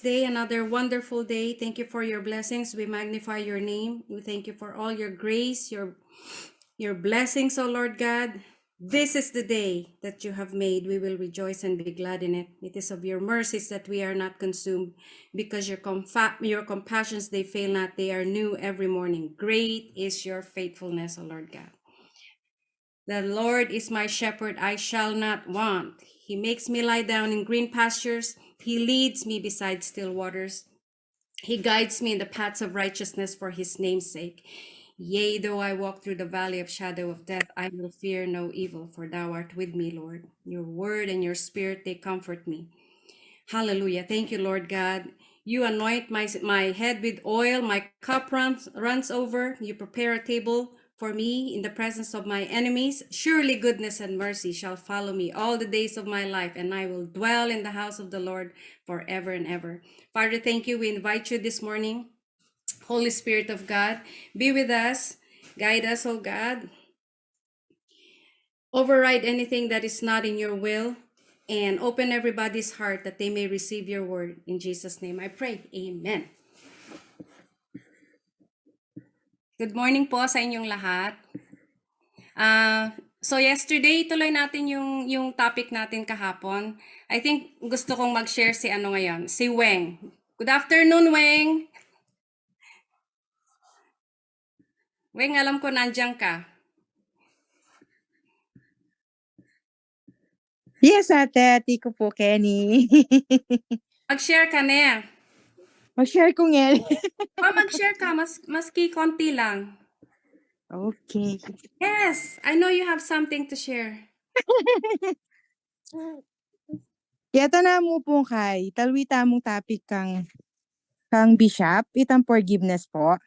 Day, another wonderful day. Thank you for your blessings. We magnify your name. We thank you for all your grace, your blessings, O Lord God. This is the day that you have made. We will rejoice and be glad in it. It is of your mercies that we are not consumed, because your compassions, they fail not. They are new every morning. Great is your faithfulness, O Lord God. The Lord is my shepherd, I shall not want. He makes me lie down in green pastures. He leads me beside still waters. He guides me in the paths of righteousness for his name's sake. Yea, though I walk through the valley of shadow of death, I will fear no evil, for thou art with me, Lord. Your word and your spirit, they comfort me. Hallelujah. Thank you, Lord God. You anoint my head with oil, my cup runs over. You prepare a table for me in the presence of my enemies. Surely goodness and mercy shall follow me all the days of my life, and I will dwell in the house of the Lord forever and ever. Father, thank you. We invite you this morning. Holy Spirit of God, be with us. Guide us, oh God. Override anything that is not in your will, and open everybody's heart that they may receive your word. In Jesus' name I pray. Amen. Good morning po sa inyong lahat. So yesterday, tuloy natin yung topic natin kahapon. I think gusto kong mag-share si ano ngayon, si Weng. Good afternoon, Weng. Weng, alam ko nandiyan ka. Yes, ate. Ati ko po, Kenny. Mag-share ka na. Mag-share ko nga. Mag-share ka, maski konti lang. Okay. Yes, I know you have something to share. Kaya na mo po kay, talwita mong topic kang bishop, itang forgiveness po.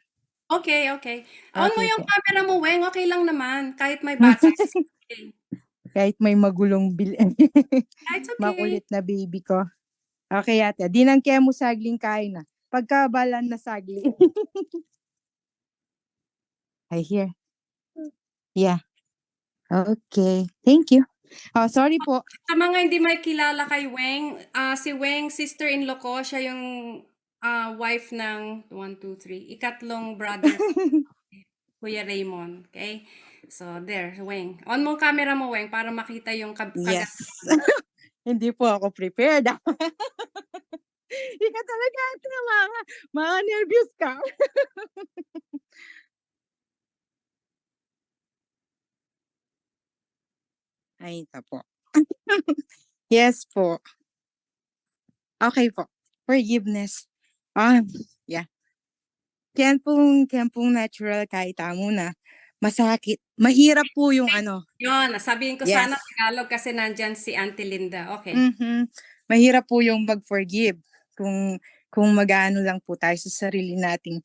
Okay. On mo Okay yung po. camera mo, Weng. Okay lang naman. Kahit may bata. Okay. Kahit may magulong It's okay. makulit na baby ko. Okay, ate. Di nang kaya mo sagling kain na. Pagkabalan na sagling. I hear. Yeah. Okay. Thank you. Oh, sorry po. Sa mga hindi may kilala kay Weng, si Weng, sister-in-law ko, siya yung wife ng 1, 2, 3, ikatlong brother, Kuya Raymond. Okay? So, there, Weng. On mo camera mo, Weng, para makita yung Yes. Hindi po ako prepared. Ika talaga ate, mga nervous ka. Ay, ito po. Yes po. Okay po. Forgiveness. Yeah. Kaya pong natural kahit muna. Masakit. Mahirap po yung ano. Yun, sabihin ko Yes. sana Tagalog kasi nandyan si Auntie Linda. Okay. Mahirap po yung mag-forgive kung mag-ano lang po tayo sa sarili nating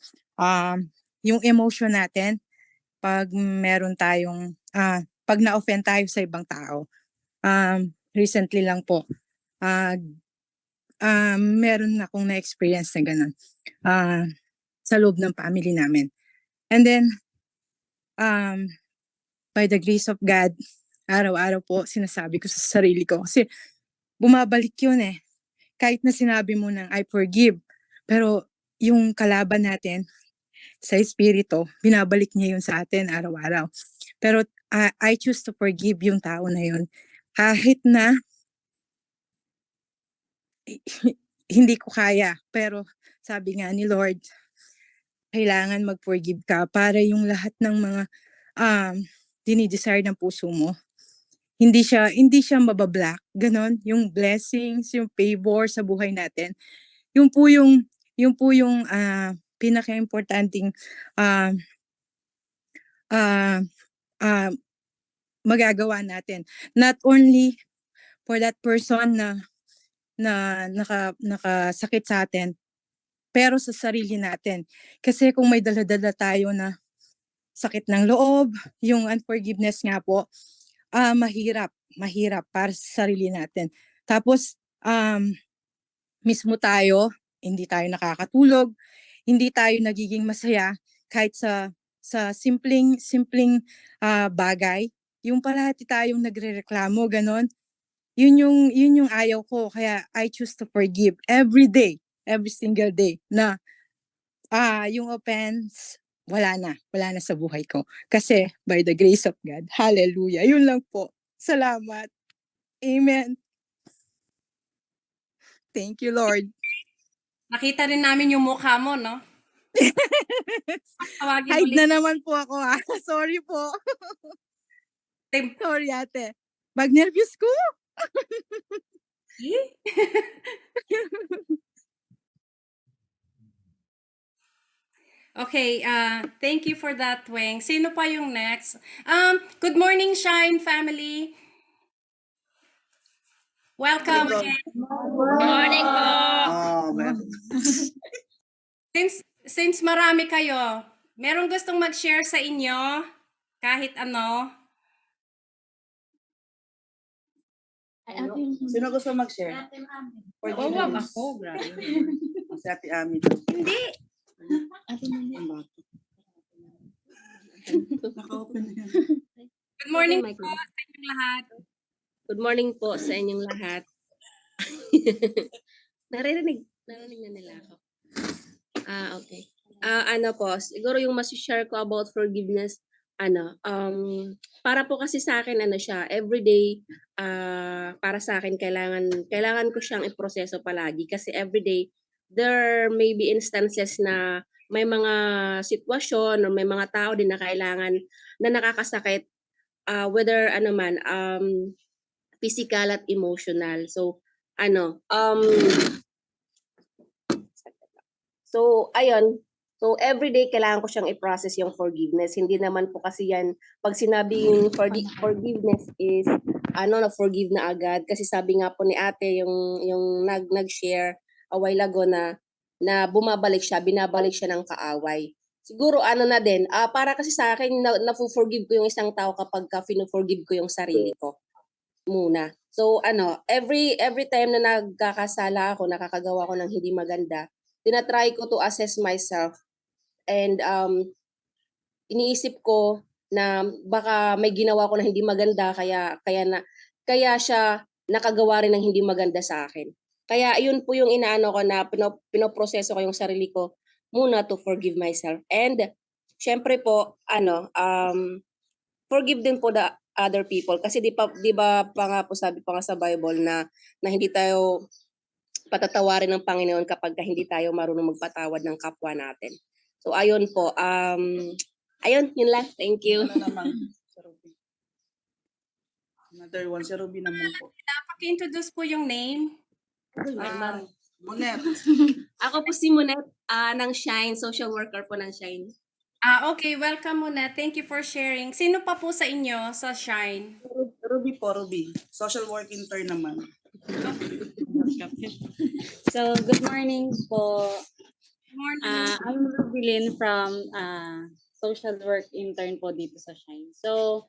yung emotion natin pag meron tayong pag na-offend tayo sa ibang tao. Recently lang po meron akong na-experience na ganun sa loob ng family namin. And then by the grace of God, araw-araw po sinasabi ko sa sarili ko kasi bumabalik yun eh. Kahit na sinabi mo ng I forgive, pero yung kalaban natin sa espiritu, binabalik niya yun sa atin araw-araw. Pero I choose to forgive yung tao na yun. Kahit na hindi ko kaya, pero sabi nga ni Lord, kailangan mag-forgive ka para yung lahat ng mga dinidesire ng puso mo, hindi siya mabablock. Ganon, yung blessings, yung favor sa buhay natin. Yung po yung pinaka-importanting magagawa natin. Not only for that person na nakasakit sa atin, pero sa sarili natin. Kasi kung may dala-dala tayo na sakit ng loob, yung unforgiveness nga po, mahirap para sa sarili natin. Tapos, mismo tayo, hindi tayo nakakatulog, hindi tayo nagiging masaya kahit sa simpleng bagay. Yung parati tayong nagrereklamo, ganon. Yun yung ayaw ko. Kaya I choose to forgive every day. every single day na yung offense, wala na sa buhay ko. Kasi by the grace of God, hallelujah, yun lang po. Salamat. Amen. Thank you, Lord. Nakita rin namin yung mukha mo, no? Tawagin Hide ulit. na naman po ako Sorry po. Tim- Sorry ate. Nervous ko. Eh? Okay, thank you for that, Weng. Sino pa yung next? Good morning, Shine family. Welcome again. Morning po. Since marami kayo, merong gustong mag-share sa inyo kahit ano? Sino gusto mag-share? Wag ako, grabe. Si Ate Ami. Hindi. Good morning po sa inyong lahat. Good morning po sa inyong lahat. Narinig na nila ako. Okay. Ano po, siguro yung mas-share ko about forgiveness, para po kasi sa akin, siya, everyday, para sa akin, kailangan ko siyang iproseso palagi kasi everyday, there may be instances na may mga sitwasyon o may mga tao din na kailangan na nakakasakit, whether physical at emotional. So, ayun. So, everyday kailangan ko siyang i-process yung forgiveness. Hindi naman po kasi yan, pag sinabing forgiveness is, na-forgive na agad. Kasi sabi nga po ni ate, yung nag-share a while ago na binabalik siya ng kaaway. Siguro na din, para kasi sa akin, na-forgive ko yung isang tao kapag fino-forgive ko yung sarili ko muna. So, every time na nagkakasala ako, nakakagawa ko ng hindi maganda, tinatry ko to assess myself and iniisip ko na baka may ginawa ko na hindi maganda kaya siya nakagawa rin ng hindi maganda sa akin. Kaya yun po yung inaano ko na pinoproseso ko yung sarili ko muna to forgive myself. And syempre po forgive din po the other people kasi di ba pa nga po sabi pa nga sa Bible na hindi tayo patatawarin ng Panginoon kapag hindi tayo marunong magpatawad ng kapwa natin. So ayun po, ayun, yun lang. Thank you. Another one, si Ruby naman po. Paki-introduce po yung name. Monet. Ako po si Monet ng Shine, social worker po ng Shine. Okay, welcome muna. Thank you for sharing. Sino pa po sa inyo sa Shine? Ruby po, Ruby. Social work intern naman. So, good morning po. Good morning. I'm Rubilin from social work intern po dito sa Shine. So,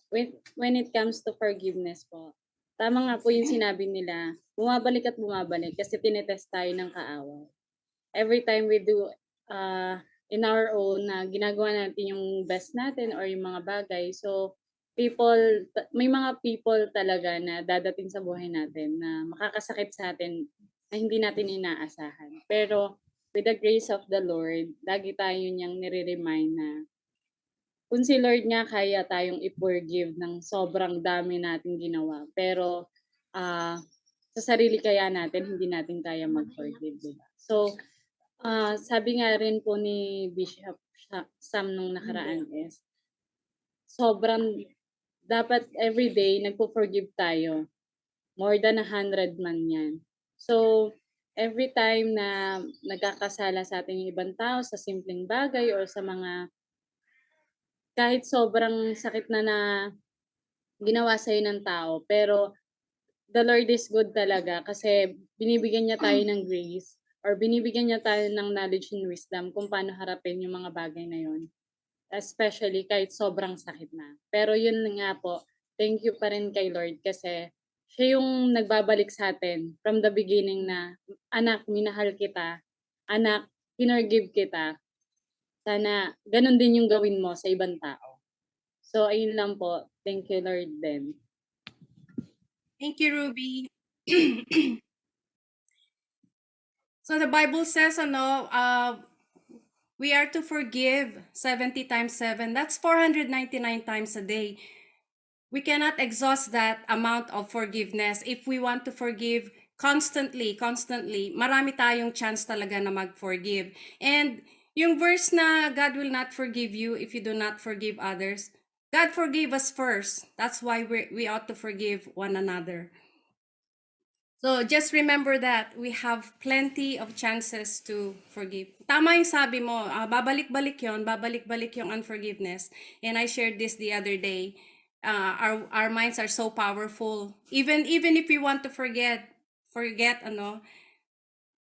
when it comes to forgiveness po, tama nga po yung sinabi nila, bumabalik at bumabalik kasi tinetest tayo ng kaaway. Every time we do in our own na ginagawa natin yung best natin or yung mga bagay. So, may mga people talaga na dadating sa buhay natin na makakasakit sa atin na hindi natin inaasahan. Pero with the grace of the Lord, lagi tayo niyang nire-remind na kung si Lord nga kaya tayong i-forgive ng sobrang dami nating ginawa. Pero sa sarili kaya natin, hindi natin kaya mag-forgive. Diba? So, sabi nga rin po ni Bishop Sam nung nakaraan is, sobrang dapat everyday nagpo-forgive tayo. More than 100 man yan. So, every time na nagkakasala sa ating ibang tao sa simpleng bagay or sa mga kahit sobrang sakit na ginawa sa'yo ng tao, pero the Lord is good talaga kasi binibigyan niya tayo ng grace or binibigyan niya tayo ng knowledge and wisdom kung paano harapin yung mga bagay na yon. Especially kahit sobrang sakit na. Pero yun nga po, thank you pa rin kay Lord kasi siya yung nagbabalik sa atin from the beginning na, anak, minahal kita. Anak, pinorgive kita. Sana ganun din yung gawin mo sa ibang tao. So, ayun lang po. Thank you, Lord, din. Thank you, Ruby. So the Bible says, we are to forgive 70 times 7. That's 499 times a day. We cannot exhaust that amount of forgiveness if we want to forgive constantly. Marami tayong chance talaga na mag-forgive. And yung verse na God will not forgive you if you do not forgive others, God forgave us first. That's why we ought to forgive one another. So just remember that we have plenty of chances to forgive. Tama yung sabi mo, babalik-balik yung unforgiveness. And I shared this the other day. Our minds are so powerful. Even if we want to forget,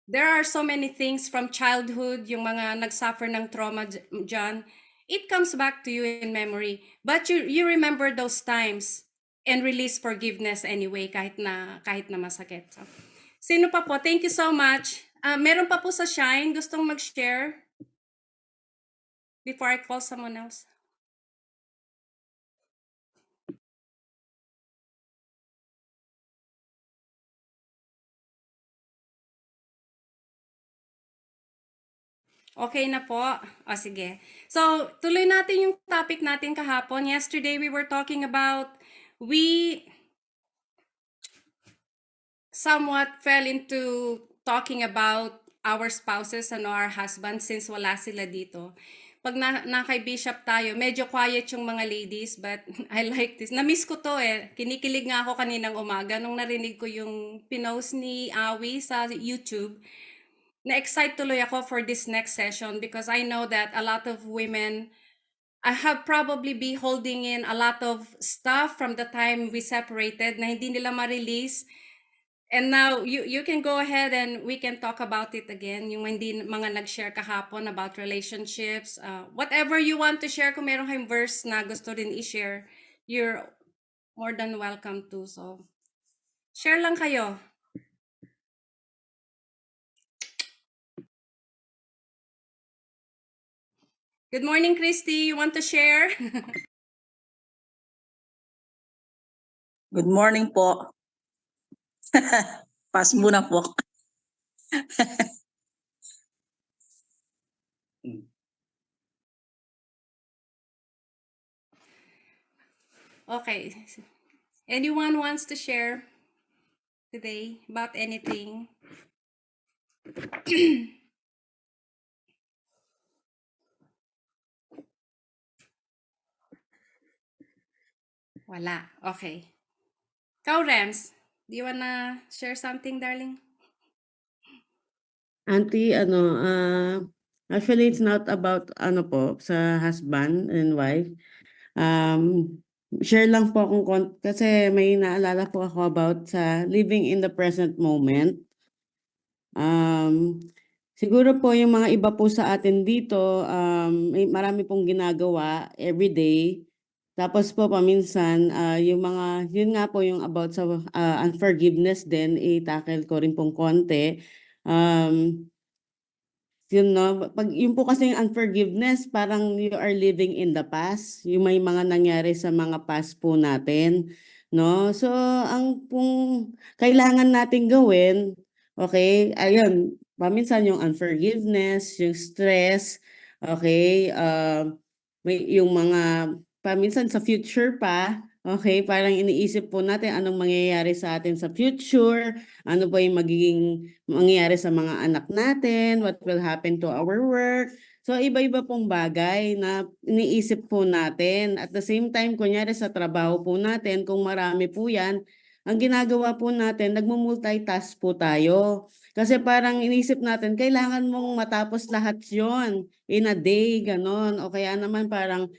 there are so many things from childhood, yung mga nagsuffer ng trauma dyan, it comes back to you in memory. But you remember those times and release forgiveness anyway, kahit na masakit. So, sino pa po? Thank you so much. Meron pa po sa Shine, gustong mag-share before I call someone else? Okay na po. O sige. So, tuloy natin yung topic natin kahapon. Yesterday, we were talking about, we somewhat fell into talking about our spouses, our husbands, since wala sila dito. Pag kay Bishop tayo, medyo quiet yung mga ladies, but I like this. Na-miss ko to eh. Kinikilig nga ako kaninang umaga nung narinig ko yung pinost ni Awi sa YouTube. Na-excite tuloy ako for this next session because I know that a lot of women have probably be holding in a lot of stuff from the time we separated na hindi nila ma-release. And now you can go ahead and we can talk about it again. Yung hindi mga nag-share kahapon about relationships, whatever you want to share, kung meron kayong verse na gusto rin i-share, you're more than welcome to. So share lang kayo. Good morning, Christy. You want to share? Good morning po. Pass muna po. Okay. Anyone wants to share today about anything? Wala. Okay. Kau, Rems, do you wanna share something, darling? Auntie, actually it's not about po sa husband and wife. Share lang po akong kasi may naalala po ako about sa living in the present moment. Siguro po yung mga iba po sa atin dito, may marami pong ginagawa everyday. Tapos po paminsan, yung mga, yun nga po yung about sa unforgiveness din, i-tackle ko rin pong konti. Yun no, pag yun po kasi yung unforgiveness, parang you are living in the past, yung may mga nangyari sa mga past po natin, no? So, ang pong kailangan natin gawin, okay, ayun, paminsan yung unforgiveness, yung stress, okay, may yung mga, paminsan sa future pa, okay, parang iniisip po natin anong mangyayari sa atin sa future, ano ba yung magiging mangyayari sa mga anak natin, what will happen to our work. So iba-iba pong bagay na iniisip po natin. At the same time, kunyari sa trabaho po natin, kung marami po yan, ang ginagawa po natin, nagmumultitask po tayo. Kasi parang iniisip natin, kailangan mong matapos lahat yon in a day, ganon. O kaya naman parang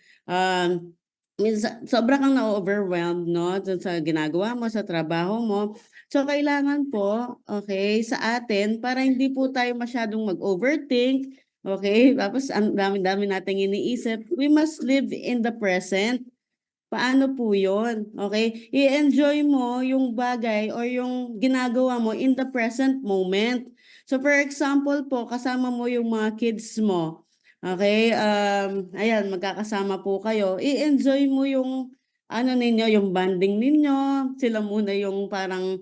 sobra kang na-overwhelmed, no? Dun sa ginagawa mo, sa trabaho mo. So, kailangan po, okay, sa atin, para hindi po tayo masyadong mag-overthink, okay? Tapos, ang dami-dami nating iniisip. We must live in the present. Paano po yun? Okay? I-enjoy mo yung bagay or yung ginagawa mo in the present moment. So, for example po, kasama mo yung mga kids mo. Okay? Ayan, magkakasama po kayo. I-enjoy mo yung ano ninyo, yung bonding ninyo. Sila muna yung parang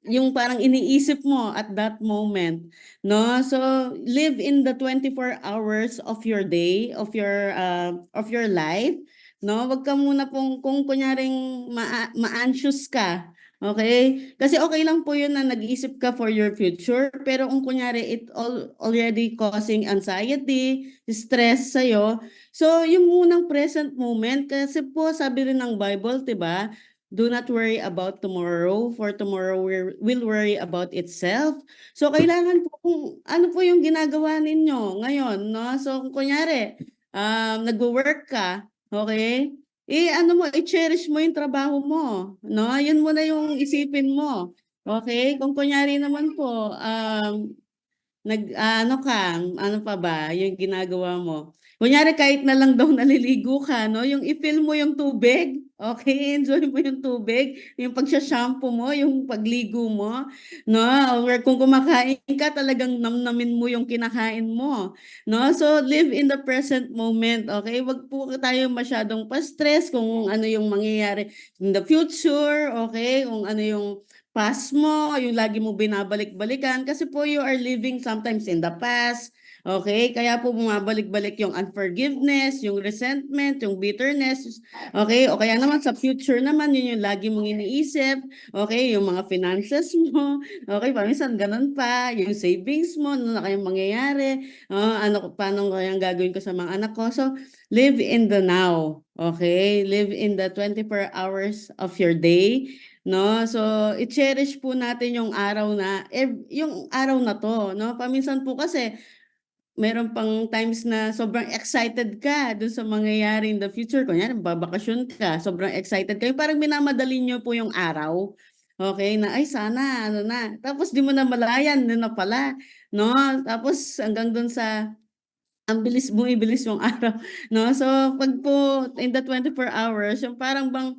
yung parang iniisip mo at that moment, no? So live in the 24 hours of your day, of your life, no? Wag ka muna pong kung kunyaring ma-anxious ka, okay? Kasi okay lang po yun na nag-iisip ka for your future, pero kung kunyari already causing anxiety, stress sa'yo, so yung munang present moment, kasi po sabi rin ng Bible, 'di ba? Do not worry about tomorrow, for tomorrow will worry about itself. So kailangan po kung ano po yung ginagawa ninyo ngayon, no? So kung kunyari, nagwo-work ka, okay? Ano mo, i-cherish mo yung trabaho mo, no? Yun muna yung isipin mo. Okay? Kung kunyari naman po, ano ka, ano pa ba yung ginagawa mo? Kunyari kahit na lang daw naliligo ka, no? Yung i-feel mo yung tubig, okay? Enjoy mo yung tubig, yung pagsha-shampoo mo, yung pagligo mo, no? Or kung kumakain ka, talagang namnamin mo yung kinakain mo, no? So live in the present moment, okay? Wag po tayo masyadong pa-stress kung ano yung mangyayari in the future, okay? Kung ano yung past mo, yung lagi mo binabalik-balikan kasi po you are living sometimes in the past. Okay? Kaya po bumabalik-balik yung unforgiveness, yung resentment, yung bitterness. Okay? O kaya naman sa future naman, yun yung lagi mong iniisip. Okay? Yung mga finances mo. Okay? Paminsan ganun pa. Yung savings mo, ano na kayang mangyayari. Paano kayang gagawin ko sa mga anak ko. So, live in the now. Okay? Live in the 24 hours of your day. No, so i-cherish po natin yung araw na yung araw na 'to, no? Paminsan po kasi meron pang times na sobrang excited ka dun sa mangyayari in the future. Kunyari babakasyon ka, sobrang excited kayo, parang minamadali niyo po yung araw. Okay, na ay sana ano na. Tapos di mo na malayan, yun na pala, no? Tapos hanggang dun sa ang bilis bumibilis yung araw, no? So pag po in the 24 hours, yung parang bang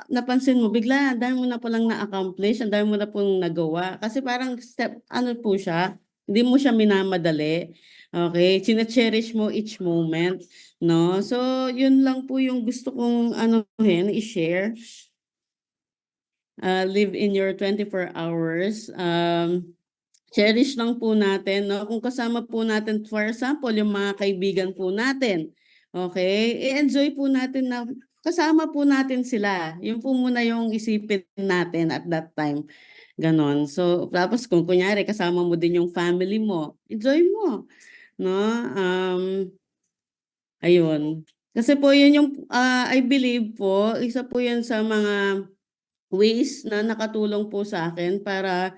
napansin mo bigla ang dami mo na palang na-accomplish, ang dami mo na pong nagawa. Kasi parang step ano po siya, hindi mo siya minamadali, okey? Chine-cherish mo each moment, 'no? So, yun lang po yung gusto kong anuhin, i-share. Live in your 24 hours, cherish lang po natin, 'no? Kung kasama po natin, for example, yung mga kaibigan po natin, okay? I-enjoy po natin na kasama po natin sila. Yun po muna yung isipin natin at that time, gano'n. So, tapos kung kunyari kasama mo din yung family mo, enjoy mo, 'no? Ayun. Kasi po yun yung, I believe po, isa po yan sa mga ways na nakatulong po sa akin para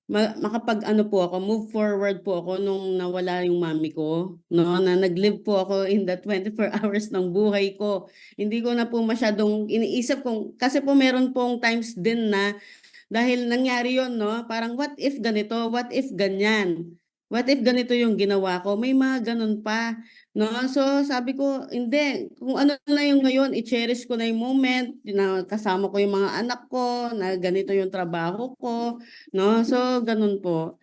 makapag-ano po ako, move forward po ako nung nawala yung mami ko, 'no, na nag-live po ako in the 24 hours ng buhay ko. Hindi ko na po masyadong iniisip kung kasi po meron pong times din na dahil nangyari yon 'no, parang what if ganito, what if ganyan, what if ganito yung ginawa ko, may mga gano'n pa, 'no. So sabi ko, hindi, kung ano na yung ngayon i-cherish ko na yung moment na kasama ko yung mga anak ko, na ganito yung trabaho ko, 'no. So gano'n po,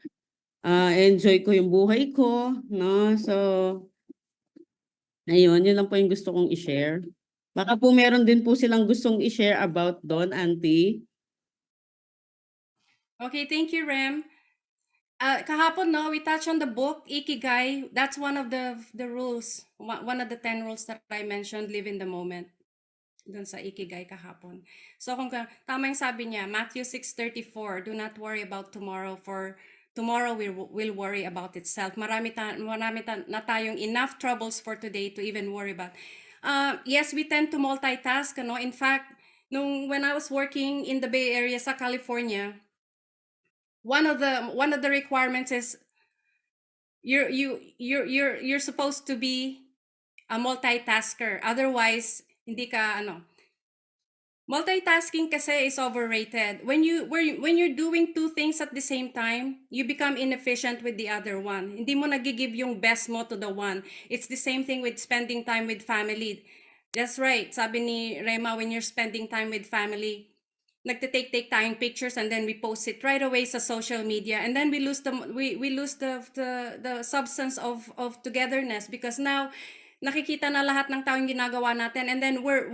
enjoy ko yung buhay ko, 'no. So ayun, yun lang po yung gusto kong i-share. Baka po meron din po silang gustong i-share about do'n, auntie? Okay, thank you, Rem. Kahapon, no, we touched on the book, Ikigai. That's one of the rules, one of the 10 rules that I mentioned, live in the moment. Dun sa Ikigai kahapon. So tama yung sabi niya, Matthew 6:34, do not worry about tomorrow, for tomorrow will worry about itself. Marami na tayong enough troubles for today to even worry about. Yes, we tend to multitask, no? In fact, when I was working in the Bay Area sa California, one of the requirements is you're supposed to be a multitasker. Otherwise, hindi ka multitasking kasi is overrated. When you're doing two things at the same time, you become inefficient with the other one. Hindi mo nagigive yung best mo to the one. It's the same thing with spending time with family. That's right. Sabi ni Rema, when you're spending time with family, nagte-take tayong pictures and then we post it right away sa social media, and then we lose the substance of togetherness, because now nakikita na lahat ng tao yung ginagawa natin, and then we're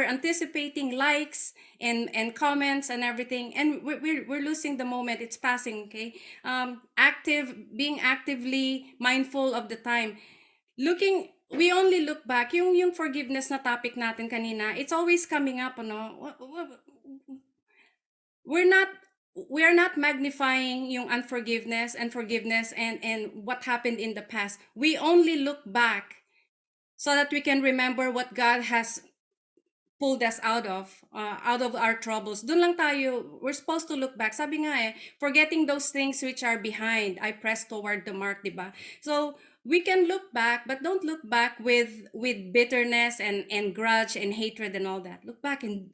anticipating likes and comments and everything, and we're losing the moment. It's passing. Okay, being actively mindful of the time. We only look back. Yung forgiveness na topic natin kanina, it's always coming up, we are not magnifying yung unforgiveness and forgiveness and what happened in the past. We only look back so that we can remember what God has pulled us out of our troubles. Doon lang tayo, we're supposed to look back. Sabi nga forgetting those things which are behind, I press toward the mark, diba? So we can look back, but don't look back with bitterness and grudge and hatred and all that. Look back and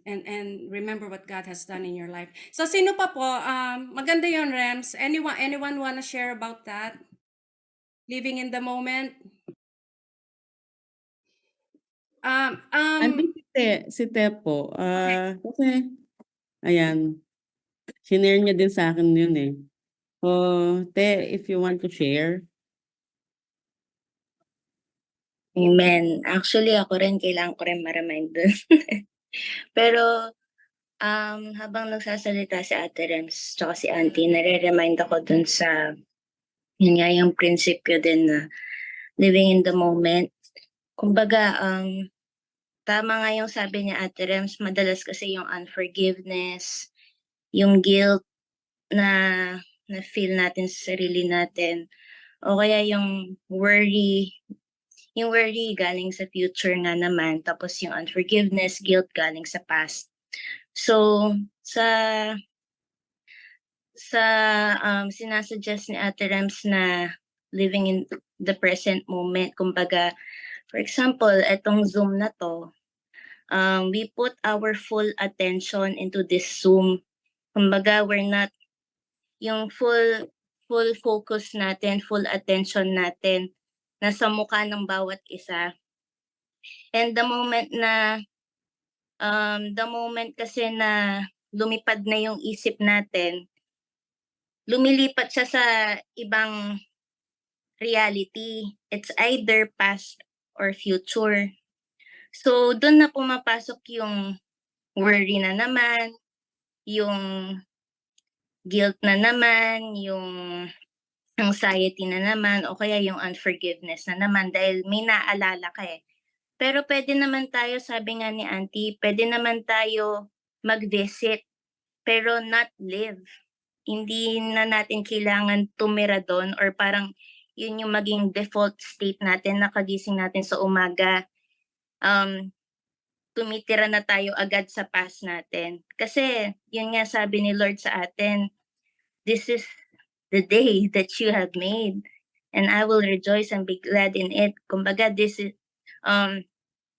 remember what God has done in your life. So sino pa po? Maganda yon, Rems. Anyone wanna share about that? Living in the moment? Andun si Tepo, kasi, ayan, shinare niya din sa akin yun eh. So, Te, if you want to share. Amen. Actually, ako rin, kailangan ko rin ma-remind dun. Pero, habang nagsasalita si Ate Rems, tsaka si Auntie, nare-remind ako dun sa, yun nga, yung prinsipyo din na living in the moment. Kumbaga, tama nga yung sabi niya Ate Rems, madalas kasi yung unforgiveness, yung guilt na feel natin sa sarili natin, o kaya yung worry galing sa future nga naman, tapos yung unforgiveness, guilt galing sa past. So, sa sinasuggest ni Ate Rems na living in the present moment, kumbaga, for example, etong Zoom na to, we put our full attention into this Zoom. Kumbaga, we're not, yung full focus natin, full attention natin, nasa mukha ng bawat isa. And the moment kasi na lumipad na yung isip natin, lumilipat siya sa ibang reality. It's either past or future. So, doon na pumapasok yung worry na naman, yung guilt na naman, yung anxiety na naman, o kaya yung unforgiveness na naman dahil may naalala ka eh. Pero pwede naman tayo, sabi nga ni Auntie, pwede naman tayo mag-visit, pero not live. Hindi na natin kailangan tumira doon or parang yun yung maging default state natin, nakagising natin sa umaga. Tumitira na tayo agad sa past natin. Kasi yun nga sabi ni Lord sa atin, this is the day that you have made and I will rejoice and be glad in it. Kumbaga, this is,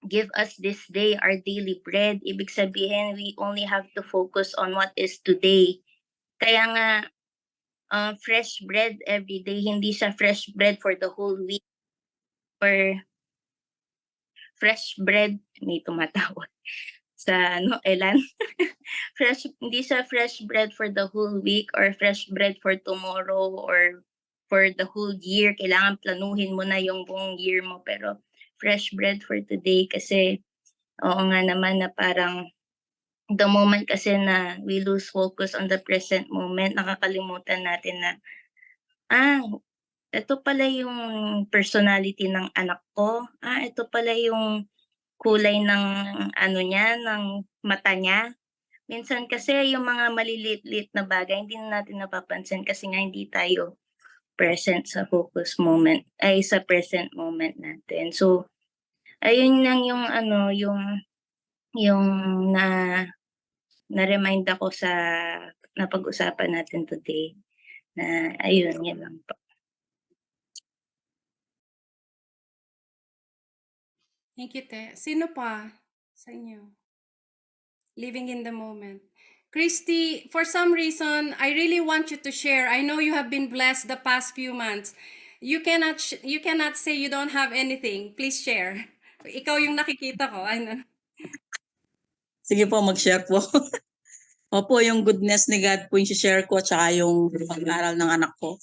give us this day our daily bread. Ibig sabihin, we only have to focus on what is today. Kaya nga, fresh bread every day, hindi siya fresh bread for the whole week or fresh bread, may tumatawag sa Elan. Hindi siya fresh bread for the whole week or fresh bread for tomorrow or for the whole year. Kailangan planuhin mo na yung buong year mo, pero fresh bread for today kasi oo nga naman na parang the moment kasi na we lose focus on the present moment, nakakalimutan natin na ito pala yung personality ng anak ko. Ito pala yung kulay ng niya, ng mata niya. Minsan kasi yung mga maliliit-liit na bagay, hindi na natin napapansin kasi nga hindi tayo present sa sa present moment natin. So, ayun lang yung yung na-remind ako sa napag-usapan natin today. Na ayun, yan lang po. Thank you, Te. Sino pa sa inyo? Living in the moment. Christy, for some reason, I really want you to share. I know you have been blessed the past few months. You cannot say you don't have anything. Please share. Ikaw yung nakikita ko. Sige po, mag-share po. Opo, yung goodness ni God po yung share ko tsaka yung pag-aaral ng anak ko.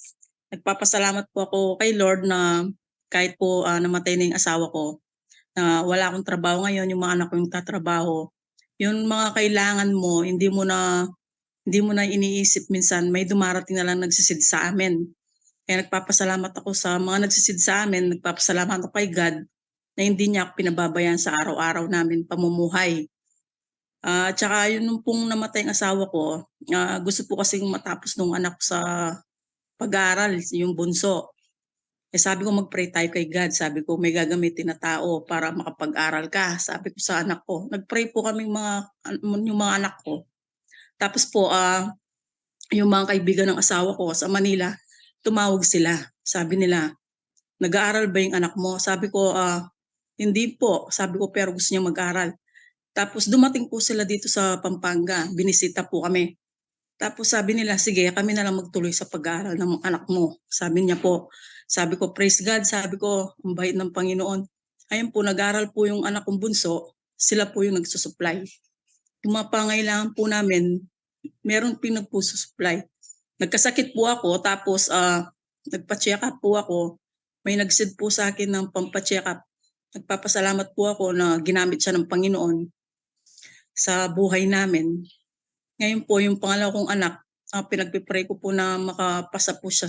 Nagpapasalamat po ako kay Lord na kahit po namatay na yung asawa ko, na wala akong trabaho ngayon, yung mga anak ko yung tatrabaho, yung mga kailangan mo, hindi mo na iniisip minsan, may dumarating na lang nagsisid sa amin. Kaya nagpapasalamat ako sa mga nagsisid sa amin, nagpapasalamat ako kay God na hindi niya ako pinababayaan sa araw-araw namin pamumuhay. Tsaka yun nung pong namatay ang asawa ko, gusto po kasing matapos nung anak ko sa pag-aaral, yung bunso. Sabi ko mag-pray tayo kay God. Sabi ko may gagamitin na tao para makapag-aral ka. Sabi ko sa anak ko. Nag-pray po kami yung mga anak ko. Tapos po yung mga kaibigan ng asawa ko sa Manila, tumawag sila. Sabi nila, nag-aaral ba yung anak mo? Sabi ko, hindi po. Sabi ko, pero gusto niya mag-aral. Tapos dumating po sila dito sa Pampanga. Binisita po kami. Tapos sabi nila, sige, kami na lang magtuloy sa pag-aaral ng anak mo. Sabi niya po, sabi ko, praise God. Sabi ko, ang bait ng Panginoon. Ayun po, nag-aaral po yung anak kong bunso. Sila po yung nagsusupply. Yung mga pangailangan po namin, meron pinagpususupply. Nagkasakit po ako, tapos nagpa-check up po ako. May nag-send po sa akin ng pampa-check up. Nagpapasalamat po ako na ginamit siya ng Panginoon sa buhay namin. Ngayon po, yung pangalawa kong anak, pinagpipray ko po na makapasa po siya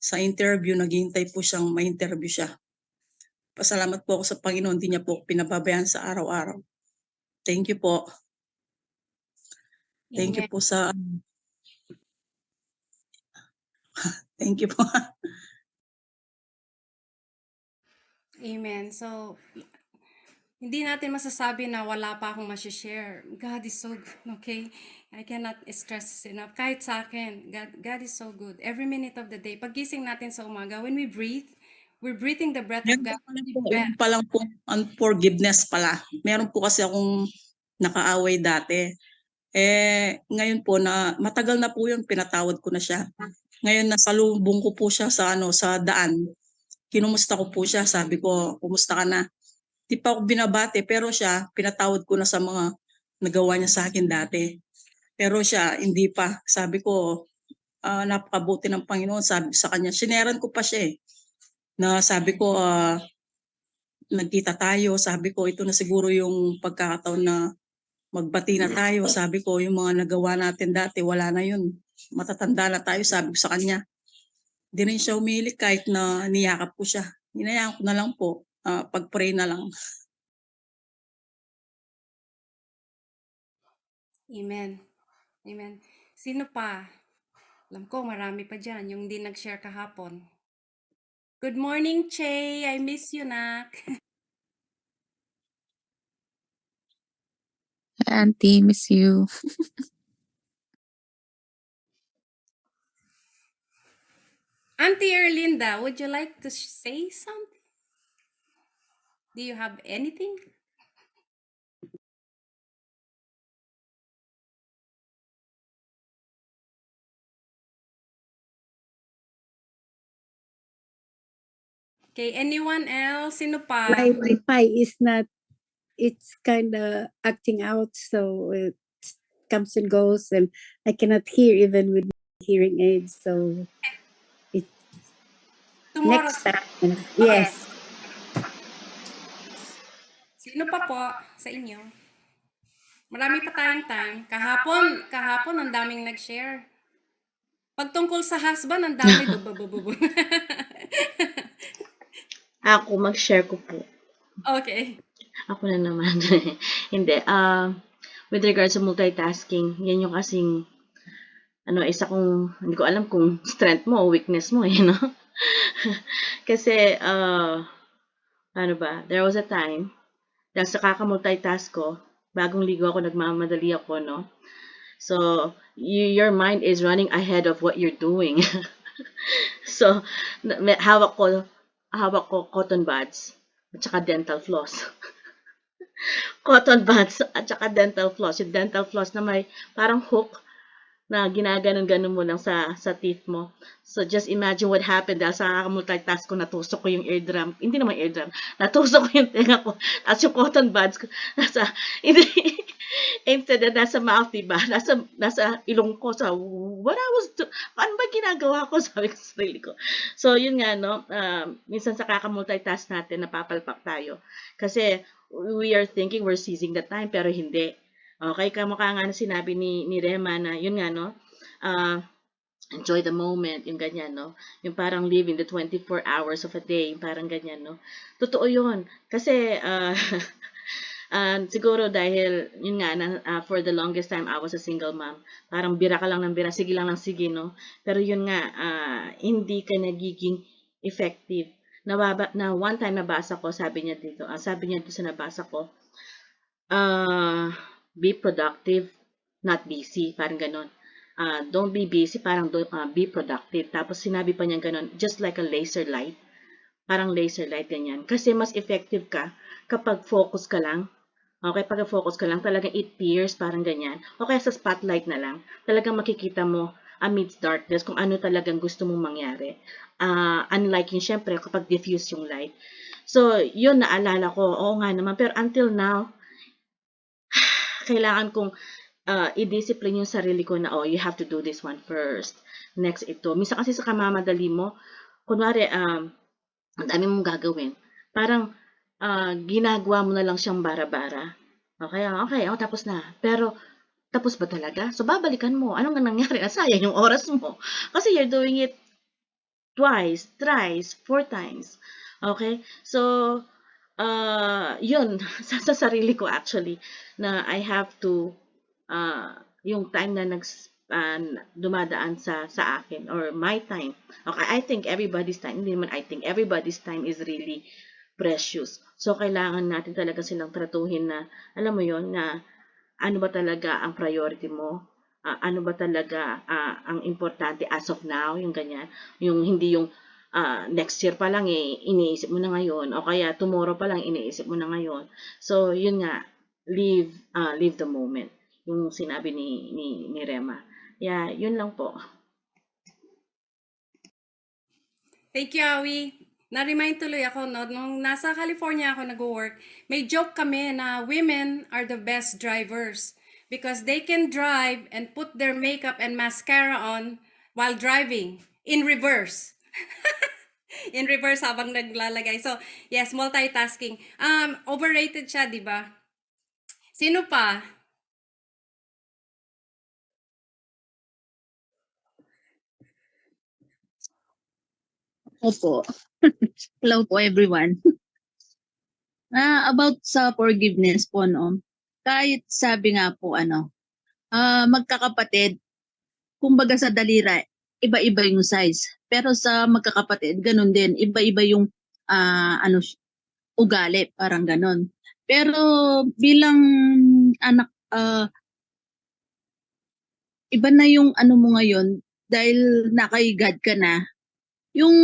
sa interview. Naghihintay po siyang ma-interview siya. Pasalamat po ako sa Panginoon, hindi niya po pinababayaan sa araw-araw. Thank you po. Thank you po sa... Thank you po. Amen. So, hindi natin masasabi na wala pa akong masishare. God is so good, okay? I cannot stress this enough. Kahit sa akin, God is so good. Every minute of the day, paggising natin sa umaga, when we breathe, we're breathing the breath of Meron God. yun pa lang po, unforgiveness pala. Meron po kasi akong nakaaway dati. Ngayon po na matagal na po yun, pinatawad ko na siya. Ngayon nasalubong ko po siya sa daan. Kinumusta ko po siya, sabi ko, kumusta ka na? Di pa ako binabate, pero siya, pinatawad ko na sa mga nagawa niya sa akin dati. Pero siya, hindi pa. Sabi ko, napakabuti ng Panginoon, sabi sa kanya. Sineran ko pa siya na sabi ko, nagkita tayo. Sabi ko, ito na siguro yung pagkakataon na magbati na tayo. Sabi ko, yung mga nagawa natin dati, wala na yun. Matatanda na tayo, sabi ko sa kanya. Di rin siya umilik kahit na niyakap ko siya. Hinayaan ko na lang po, pag-pray na lang. Amen. Amen. Sino pa? Alam ko, marami pa dyan, yung di nag-share kahapon. Good morning, Che. I miss you, nak. Auntie, miss you. Auntie Erlinda, would you like to say something? Do you have anything? Okay, anyone else? Sino pa? My Wi-Fi is not, it's kind of acting out, so it comes and goes, and I cannot hear even with hearing aids. So Tomorrow. next time, yes. Sino pa po sa inyo? Marami pa tayong time. Kahapon ang daming nag-share. Pag tungkol sa husband, ang dami. Ako, mag-share ko po. Okay. Ako na naman. Hindi. With regards to multitasking, yan yung kasing, isa kong, hindi ko alam kung strength mo o weakness mo, no? Kasi, there was a time, dahil sa kakamultitask ko, bagong ligo ako, nagmamadali ako, no? So, your mind is running ahead of what you're doing. So, hawak ko cotton buds at saka dental floss. Cotton buds at saka dental floss. Yung dental floss na may parang hook na ginaganon-ganon mo lang sa teeth mo. So, just imagine what happened dahil sa kakamultitask ko, natusok ko yung eardrum. Hindi naman eardrum. Natusok ko yung tenga ko. Tapos yung cotton buds ko, Instead na nasa mouth, diba? Nasa ilong ko. So, what I was paano ba ginagawa ko? Sabi ko sa sarili ko. So, yun nga, no? Minsan sa kakamultitask natin, napapalpak tayo. Kasi, we are thinking we're seizing the time, pero hindi. Okay, kamukha nga na sinabi ni Rema na, yun nga, no? Enjoy the moment, yung ganyan, no? Yung parang living the 24 hours of a day, yung parang ganyan, no? Totoo yun. Kasi, siguro dahil, yun nga, for the longest time, I was a single mom. Parang bira ka lang ng bira, sige lang ng sige, no? Pero yun nga, hindi ka nagiging effective. Na one time nabasa ko, sabi niya dito sa nabasa ko, be productive, not busy, parang ganon. Don't be busy, parang be productive. Tapos sinabi pa niya ganon, just like a laser light. Parang laser light, ganyan. Kasi mas effective ka kapag focus ka lang. Okay, pag focus ka lang, talagang it pierce, parang ganyan. O kaya sa spotlight na lang, talagang makikita mo amidst darkness kung ano talagang gusto mong mangyari. Unlike yun, syempre, kapag diffuse yung light. So, yun naalala ko, oo nga naman. Pero until now, kailangan kong i-discipline yung sarili ko na, you have to do this one first. Next, ito. Minsan kasi sa kamamadali mo, kunwari, ang dami mong gagawin. Parang, ginagawa mo na lang siyang bara-bara. Okay, tapos na. Pero, tapos ba talaga? So, babalikan mo. Anong nangyari? Nasayang yung oras mo. Kasi you're doing it twice, thrice, 4 times. Okay? So, yun, sa sarili ko actually, na I have to, yung time na dumadaan sa akin, or my time. Okay, I think everybody's time, hindi naman I think, everybody's time is really precious. So, kailangan natin talaga silang tratuhin na, alam mo yon, na ano ba talaga ang priority mo? Ano ba talaga ang importante as of now, yung ganyan. Yung hindi yung next year pa lang iniisip mo na ngayon, o kaya tomorrow pa lang iniisip mo na ngayon. So, yun nga, live the moment. Yung sinabi ni Rema. Yeah, yun lang po. Thank you, Awi. Na-remind tuloy ako, no, nung nasa California ako nag-work, may joke kami na women are the best drivers because they can drive and put their makeup and mascara on while driving in reverse. In reverse habang naglalagay. So, yes, multitasking. Overrated siya, di ba? Sino pa? Opo. Hello po everyone. About sa forgiveness po, no? Kahit sabi nga po, magkakapatid, kumbaga sa dalira, iba-iba yung size. Pero sa magkakapatid, ganun din, iba-iba yung ugali, parang ganun. Pero bilang anak, iba na yung mo ngayon, dahil nakay God ka na, yung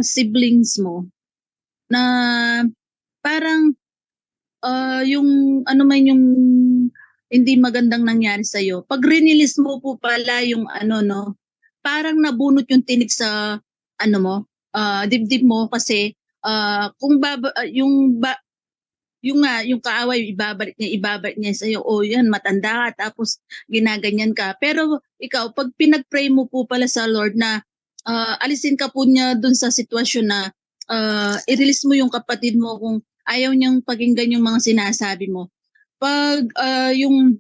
siblings mo, na parang yung man yung hindi magandang nangyari sa'yo, pag rinilis mo po pala yung parang nabunot yung tinik sa dibdib mo kasi kung yung kaaway ibabalik niya sa'yo, yan matanda ka tapos ginaganyan ka. Pero ikaw, pag pinag-pray mo po pala sa Lord na alisin ka po niya dun sa sitwasyon na i-release mo yung kapatid mo kung ayaw niyang pakinggan yung mga sinasabi mo. Pag yung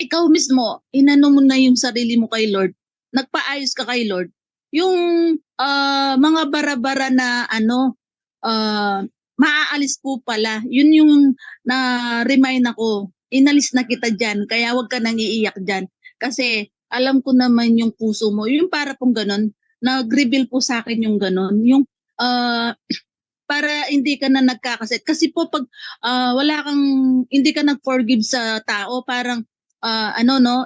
ikaw mismo, inano mo na yung sarili mo kay Lord, nagpaayos ka kay Lord, yung mga bara-bara na maaalis po pala. Yun yung na-remind ako, inalis na kita dyan, kaya wag ka nang iiyak dyan. Kasi alam ko naman yung puso mo, yung para pong ganon, nag-reveal po sa akin yung ganon, yung para hindi ka na nagkakaset. Kasi po pag hindi ka nag-forgive sa tao, parang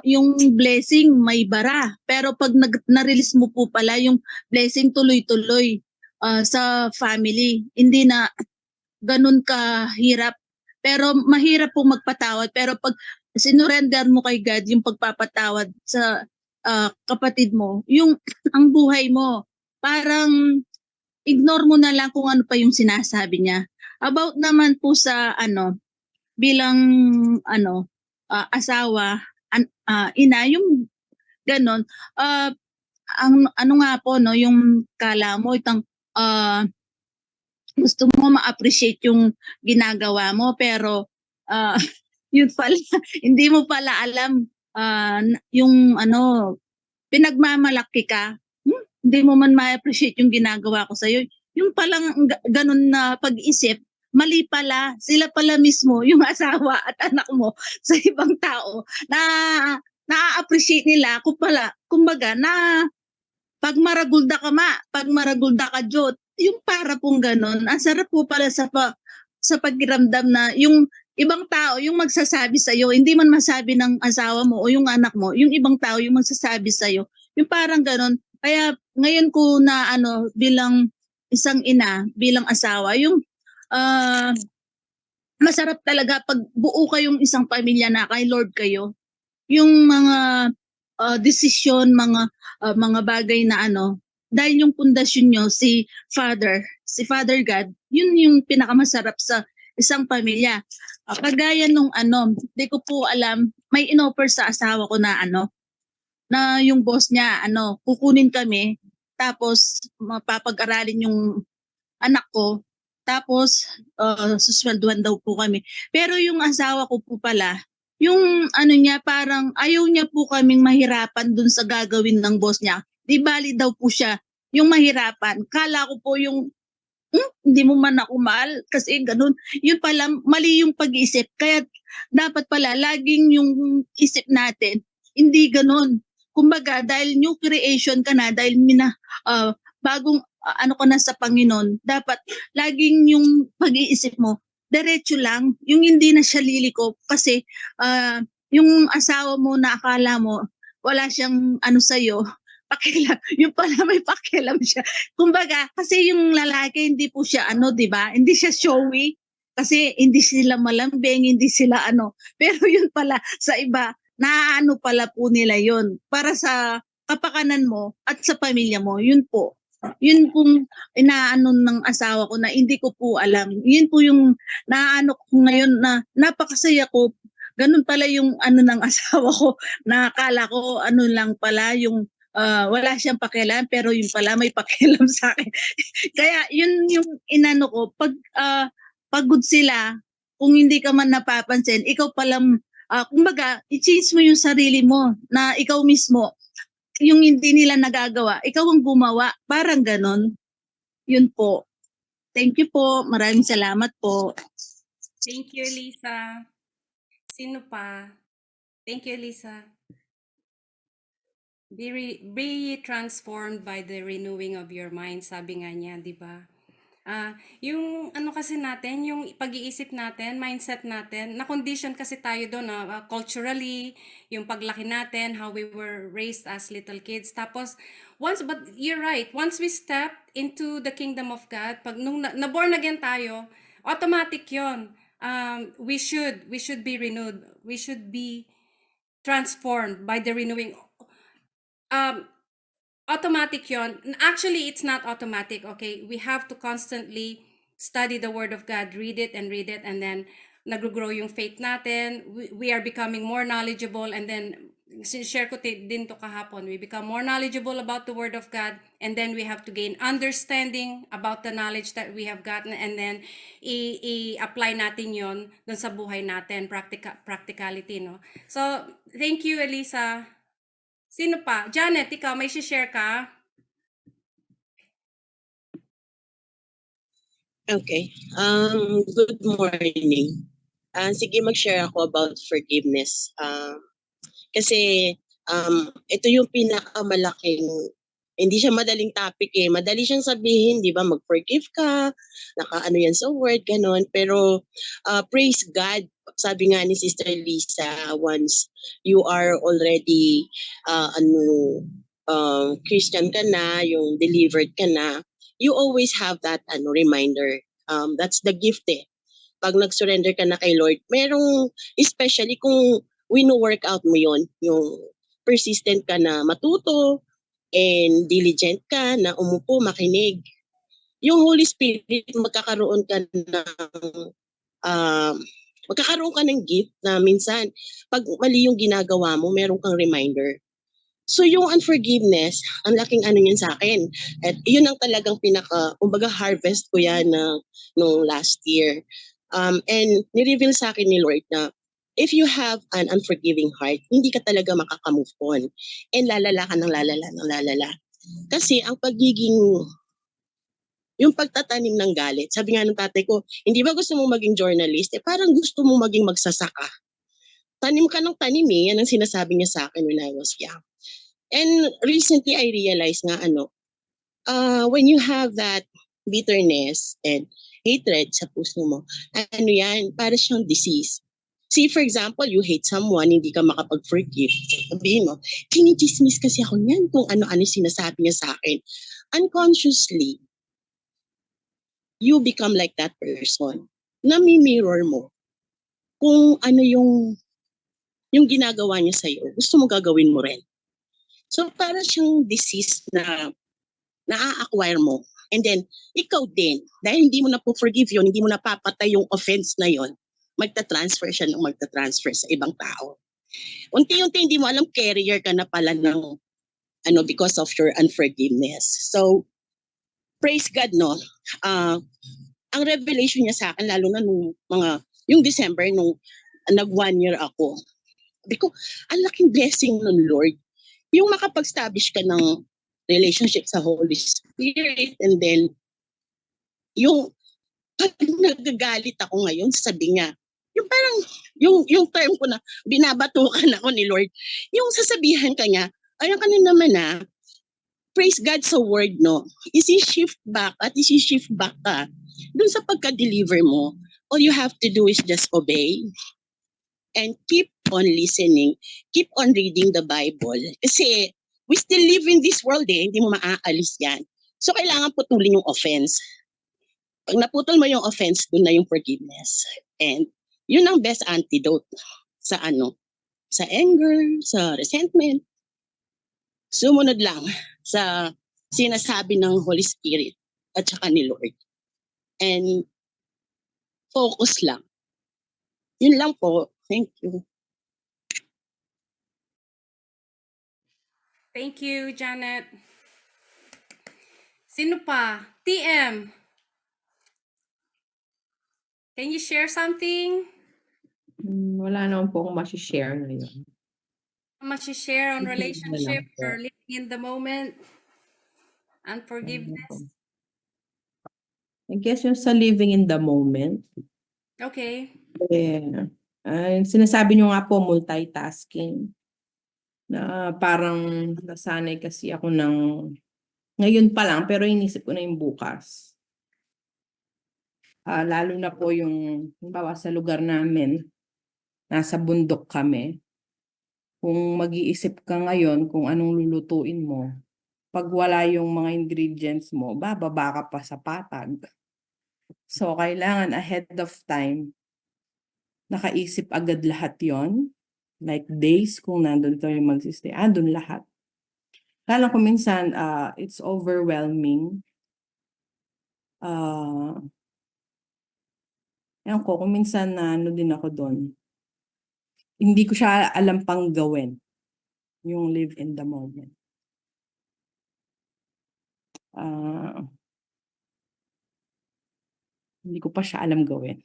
yung blessing may bara. Pero pag na-release mo po pala yung blessing tuloy-tuloy sa family, hindi na ganun kahirap. Pero mahirap po magpatawad. Pero pag sinurrender mo kay God yung pagpapatawad sa kapatid mo, yung ang buhay mo, parang ignore mo na lang kung ano pa yung sinasabi niya. About naman po sa bilang asawa, ina, yung ganon. Ang ano nga po, no, yung kala mo itang gusto mo ma-appreciate yung ginagawa mo, pero yun pala, hindi mo pala alam yung pinagmamalaki ka. Hindi mo man ma-appreciate yung ginagawa ko sa'yo. Yung palang ganun na pag-isip, mali pala. Sila pala mismo, yung asawa at anak mo sa ibang tao, na na-appreciate nila kung pala, kumbaga, na pag maragulda ka Jot, yung para pong ganun, ang sarap po pala sa pakiramdam na yung ibang tao yung magsasabi sa iyo, hindi man masabi ng asawa mo o yung anak mo, yung ibang tao yung magsasabi sa iyo, yung parang ganun. Kaya ngayon ko na bilang isang ina, bilang asawa, yung masarap talaga pag buo kayong isang pamilya na kay Lord kayo. Yung mga desisyon, mga bagay na dahil yung pundasyon nyo si Father God, yun yung pinakamasarap sa isang pamilya. Kagaya nung di ko po alam, may inoffer sa asawa ko na na yung boss niya, kukunin kami, tapos mapapag-aralin yung anak ko, tapos suswelduhan daw po kami. Pero yung asawa ko po pala, yung niya, parang ayaw niya po kaming mahirapan dun sa gagawin ng boss niya. Di bali daw po siya yung mahirapan. Kala ko po yung hindi mo man ako mahal kasi ganun. Yun pala, mali yung pag-iisip. Kaya dapat pala laging yung isip natin, hindi ganun. Kumbaga, dahil new creation ka na, dahil bagong ka na sa Panginoon, dapat laging yung pag-iisip mo, diretso lang, yung hindi na siya liliko kasi yung asawa mo na akala mo wala siyang sa'yo, pakialam, yung pala may pakialam siya. Kumbaga, kasi yung lalaki hindi po siya di ba? Hindi siya showy kasi hindi sila malambing, hindi sila Pero yun pala sa iba, naano pala po nila yun para sa kapakanan mo at sa pamilya mo. Yun po. Yun pong inaano ng asawa ko na hindi ko po alam. Yun po yung naano ko ngayon na napakasaya ko. Ganun pala yung ng asawa ko na akala ko lang pala yung wala siyang pakialam pero yung pala may pakialam sa akin. Kaya yun yung inano ko, pagod sila, kung hindi ka man napapansin, ikaw palang kumbaga, i-change mo yung sarili mo na ikaw mismo, yung hindi nila nagagawa, ikaw ang gumawa. Parang ganon. Yun po. Thank you po. Maraming salamat po. Thank you, Lisa. Sino pa? Thank you, Lisa. Be transformed by the renewing of your mind, sabi nga niya, di ba? Yung kasi natin, yung pag-iisip natin, mindset natin, na-condition kasi tayo doon culturally, yung paglaki natin, how we were raised as little kids. Tapos, but you're right, once we step into the kingdom of God, pag nung na-born again tayo, automatic yon. We should be renewed. We should be transformed by the renewing. Automatic yon. Actually, it's not automatic, okay? We have to constantly study the Word of God, read it, and then nag-grow yung faith natin. We are becoming more knowledgeable, and then, share ko din to kahapon, we become more knowledgeable about the Word of God, and then we have to gain understanding about the knowledge that we have gotten, and then i-apply natin yon dun sa buhay natin, practicality, no? So, thank you, Elisa. Sino pa? Janet, ikaw, may share ka? Okay. Good morning. Sige, mag-share ako about forgiveness. Kasi ito yung pinakamalaking, hindi siya madaling topic eh. Madali siyang sabihin, di ba? Mag-forgive ka, nakaano yan sa word, ganon. Pero praise God, sabi nga ni Sister Lisa, once you are already Christian ka na, yung delivered ka na, you always have that reminder. That's the gift eh. Pag nag-surrender ka na kay Lord, merong, especially kung wino-workout mo yon, yung persistent ka na matuto, and diligent ka na umupo, makinig. Yung Holy Spirit, magkakaroon ka ng Magkakaroon ka ng gift na minsan, pag mali yung ginagawa mo, meron kang reminder. So yung unforgiveness, ang laking ano yun sa akin. At yun ang talagang kumbaga harvest ko yan nung last year. And ni-reveal sa akin ni Lord na if you have an unforgiving heart, hindi ka talaga makakamove on. And lalala ka ng lalala. Kasi ang yung pagtatanim ng galit, sabi nga ng tatay ko, hindi ba gusto mong maging journalist? Parang gusto mong maging magsasaka. Tanim ka ng tanim yan ang sinasabi niya sa akin when I was young. And recently, I realized nga when you have that bitterness and hatred sa puso mo, yan, para siyang disease. See, for example, you hate someone, hindi ka makapag-forgive. Sabihin mo, kinichismis kasi ako niyan kung ano-ano sinasabi niya sa akin. Unconsciously, you become like that person. Nami-mirror mo kung ano yung ginagawa niya sa'yo. Gusto mo gagawin mo rin. So, para siyang disease na na-acquire mo. And then, ikaw din, dahil hindi mo na po forgive yun, hindi mo napapatay yung offense na yun, magta-transfer siya ng magta-transfer sa ibang tao. Unti-unti, hindi mo alam, carrier ka na pala ng, because of your unforgiveness. So, praise God, no? Ang revelation niya sa akin, lalo na yung December, nung nag 1 year ako, sabi ko, ang laking blessing nun, Lord. Yung makapag-establish ka ng relationship sa Holy Spirit, and then yung pag nagagalit ako ngayon, sabi niya, yung parang yung term ko na binabatukan ako ni Lord, yung sasabihan ka niya, ayan ka na naman praise God sa word, no? Isi-shift back ka dun sa pagka-deliver mo. All you have to do is just obey and keep on listening, keep on reading the Bible. Kasi we still live in this world hindi mo maaalis yan. So kailangan putulin yung offense. Pag naputol mo yung offense, dun na yung forgiveness. And yun ang best antidote sa sa anger, sa resentment. Sumunod lang sa sinasabi ng Holy Spirit at saka ni Lord. And focus lang. Yun lang po. Thank you. Thank you, Janet. Sino pa? TM. Can you share something? Wala naman po akong masishare ngayon. How much you share on Thank you na lang relationship po. or living in the moment? Unforgiveness? I guess yung sa living in the moment, Okay. sinasabi nyo nga po multitasking. Na parang nasanay kasi ako ngayon pa lang, pero inisip ko na yung bukas. Lalo na po yung, halimbawa sa lugar namin, nasa bundok kami. Kung mag-iisip ka ngayon kung anong lulutuin mo, pag wala yung mga ingredients mo, bababa ka pa sa patag. So, kailangan ahead of time, nakaisip agad lahat yon. Like days, kung nandun kayo magsistay, dun lahat. Kala ko minsan, it's overwhelming. Ewan ko, kung minsan din ako doon. Hindi ko siya alam pang gawin. Yung live in the moment. Hindi ko pa siya alam gawin.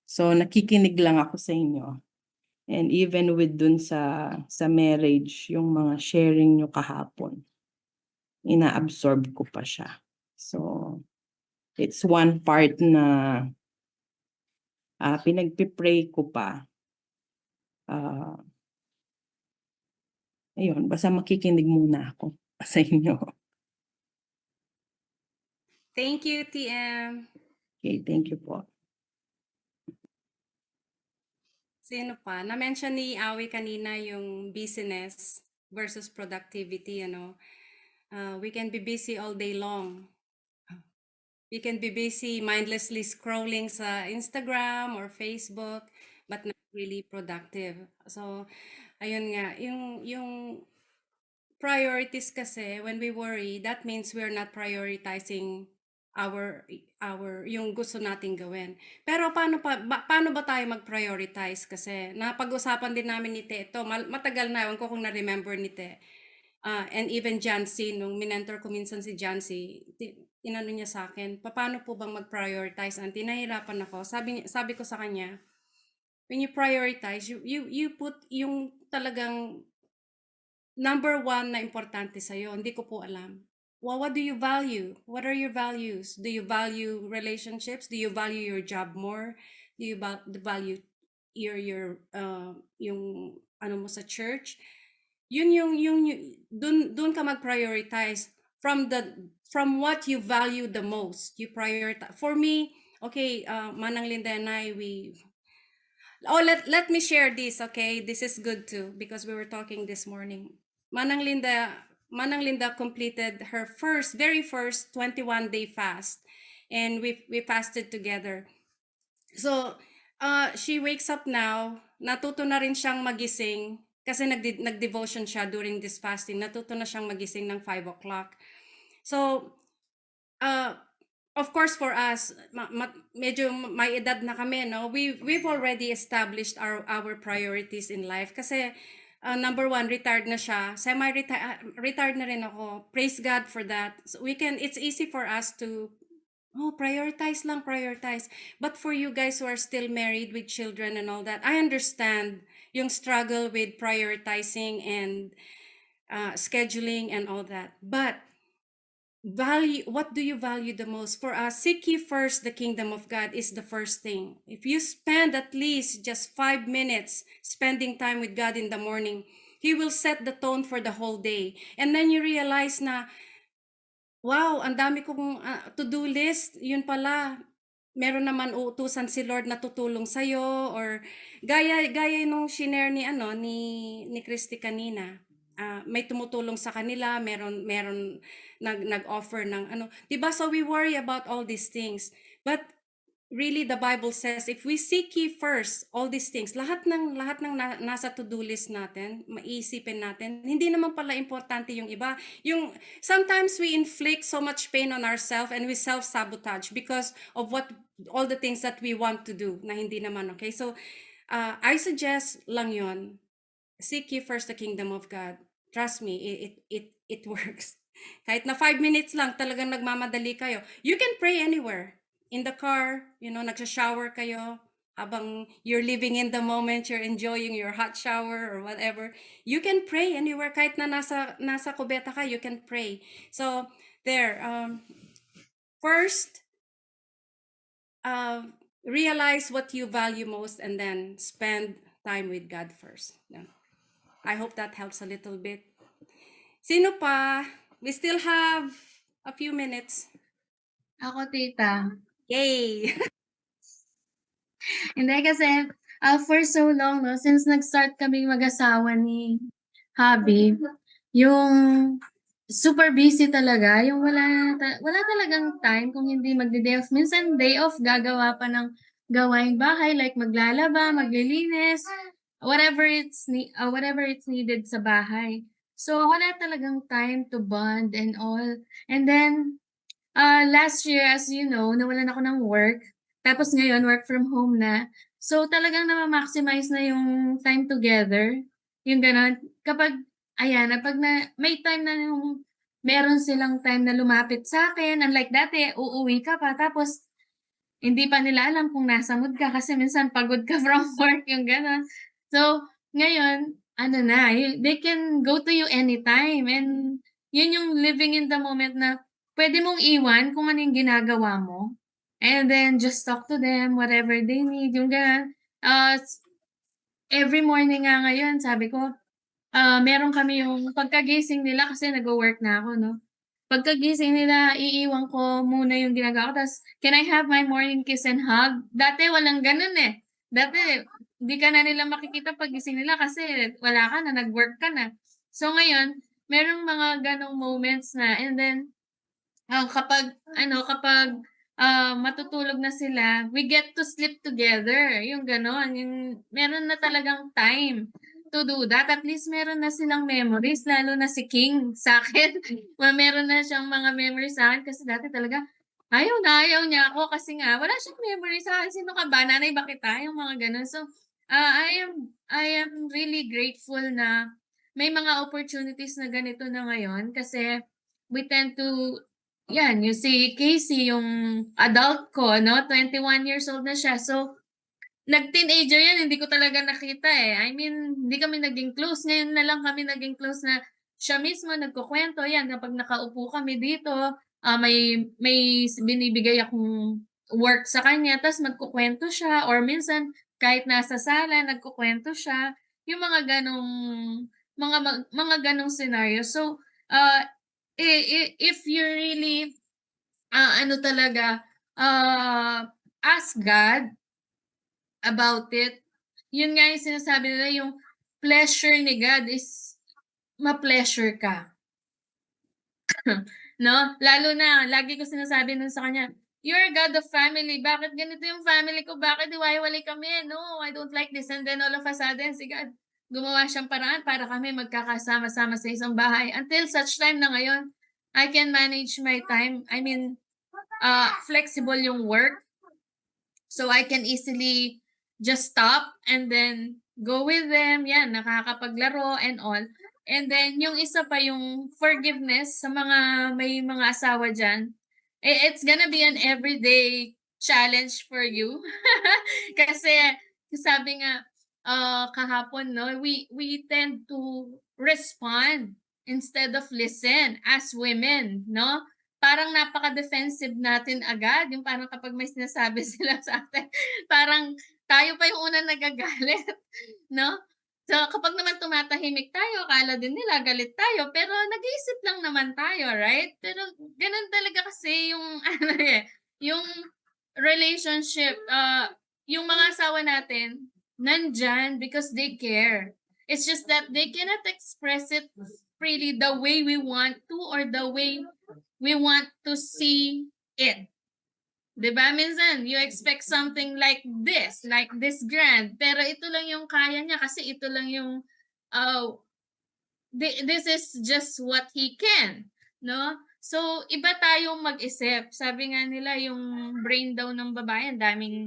So, nakikinig lang ako sa inyo. And even with dun sa marriage, yung mga sharing nyo kahapon, ina-absorb ko pa siya. So, it's one part na pinagpipray ko pa. Ayun, basta makikinig muna ako sa inyo. Thank you, TM. Okay, thank you po. Sino pa? Na-mention ni Awi kanina yung business versus productivity, we can be busy all day long. We can be busy mindlessly scrolling sa Instagram or Facebook, but not really productive. So, ayun nga, yung priorities kasi, when we worry, that means we're not prioritizing yung gusto nating gawin. Pero paano ba tayo mag-prioritize? Kasi napag-usapan din namin ni Te ito, matagal na, ewan ko kung na-remember ni Te. And even Jancy, nung minentor ko minsan si Jancy, inano niya sa akin, paano po bang mag-prioritize? Auntie, nahihirapan ako. Sabi ko sa kanya, when you prioritize, you put yung talagang number one na importante sa'yo. Hindi ko po alam. Well, what do you value? What are your values? Do you value relationships? Do you value your job more? Do you value your yung ano mo sa church? Yun dun ka mag-prioritize from what you value the most. You prioritize. For me, okay, Manang Linda and I, let me share this, okay? This is good too because we were talking this morning. Manang Linda completed her very first 21-day fast, and we fasted together. So, she wakes up now, natuto na rin siyang magising kasi nag-devotion siya during this fasting. Natuto na siyang magising ng 5 o'clock. So, of course for us, medyo may edad na kami, no? We've already established our priorities in life kasi number one, retired na siya. Retired na rin ako. Praise God for that. So it's easy for us to prioritize. But for you guys who are still married with children and all that, I understand yung struggle with prioritizing and scheduling and all that. But what do you value the most? For us, seek ye first the kingdom of God is the first thing. If you spend at least just 5 minutes spending time with God in the morning, He will set the tone for the whole day. And then you realize na, wow, ang dami kong to-do list. Yun pala, meron naman uutusan si Lord na tutulong sa'yo, or gaya nung shinare ni Christy kanina. May tumutulong sa kanila, meron nag-offer ng ano. Diba? So we worry about all these things. But really, the Bible says, if we seek ye first all these things, lahat ng nasa to-do list natin, maiisipin natin, hindi naman pala importante yung iba. Sometimes we inflict so much pain on ourselves and we self-sabotage because of all the things that we want to do na hindi naman, okay? So, I suggest lang yon. Seek ye first the kingdom of God. Trust me, it works. Kahit na 5 minutes lang, talagang nagmamadali kayo. You can pray anywhere. In the car, nagsha-shower kayo. Habang you're living in the moment, you're enjoying your hot shower or whatever. You can pray anywhere. Kahit na nasa kubeta ka, you can pray. So, there. First, realize what you value most and then spend time with God first. Yeah. I hope that helps a little bit. Sino pa? We still have a few minutes. Ako, tita. Yay! Hindi kasi, for so long, no, since nag-start kaming mag-asawa ni Habi, yung super busy talaga, yung wala talagang time kung hindi magde-day off. Minsan, day off, gagawa pa ng gawaing bahay, like maglalaba, maglilinis, whatever it's needed sa bahay. So, wala talagang time to bond and all. And then, last year, as you know, nawalan ako ng work. Tapos ngayon, work from home na. So, talagang na-maximize na yung time together. Yung gano'n. Kapag may time na yung meron silang time na lumapit sa akin. Unlike dati, uuwi ka pa. Tapos, hindi pa nila alam kung nasa mood ka kasi minsan pagod ka from work, yung gano'n. So, ngayon, they can go to you anytime. And yun yung living in the moment na pwede mong iwan kung ano yung ginagawa mo. And then, just talk to them, whatever they need, yung gano'n. Every morning nga ngayon, sabi ko, meron kami yung pagkagising nila kasi nag-work na ako, no? Pagkagising nila, iiwan ko muna yung ginagawa ko. Tapos, can I have my morning kiss and hug? Dati, walang ganun eh. Dati, di ka na nila makikita pagising nila kasi wala ka na, nag-work ka na. So, ngayon, merong mga ganong moments na. And then, kapag matutulog na sila, we get to sleep together. Yung ganon. Yung, meron na talagang time to do that. At least meron na silang memories, lalo na si King sa akin. Meron na siyang mga memories sa akin kasi dati talaga ayaw niya ako kasi nga wala siyang memory sa akin. Sino ka ba? Nanay ba kita? Yung mga gano'n. So, I am really grateful na may mga opportunities na ganito na ngayon kasi we tend to, yan, you see Casey, yung adult ko, no? 21 years old na siya. So, nag-teenager yan, hindi ko talaga nakita eh. I mean, hindi kami naging close. Ngayon na lang kami naging close na siya mismo nagkukwento. Yan, kapag nakaupo kami dito, may binibigay akong work sa kanya, tapos magkukwento siya. Or minsan, kahit nasa sala, nagkukwento siya. Yung mga ganong scenario. So, if you really, ask God about it, yun nga yung sinasabi nila, yung pleasure ni God is ma-pleasure ka. No? Lalo na, lagi ko sinasabi nun sa kanya, you're a God of family. Bakit ganito yung family ko? Bakit hiwa-hiwalay kami? No, I don't like this. And then all of a sudden, si God, gumawa siyang paraan para kami magkakasama-sama sa isang bahay. Until such time na ngayon, I can manage my time. I mean, flexible yung work. So I can easily just stop and then go with them. Yan, nakakapaglaro and all. And then, yung isa pa, yung forgiveness sa may mga asawa dyan, it's gonna be an everyday challenge for you. Kasi, sabi nga, kahapon, no, we tend to respond instead of listen as women, no? Parang napaka-defensive natin agad. Yung parang kapag may sinasabi sila sa atin, parang tayo pa yung unang nagagalit, no? So, kapag naman tumatahimik tayo, akala din nila galit tayo, pero nag-iisip lang naman tayo, right? Pero ganun talaga kasi yung, yung relationship, yung mga asawa natin, nandyan because they care. It's just that they cannot express it freely the way we want to or the way we want to see it. Diba? Minsan, you expect something like this grand, pero ito lang yung kaya niya kasi ito lang yung, this is just what he can, no? So, iba tayong mag-isip. Sabi nga nila, yung brain daw ng babae, ang daming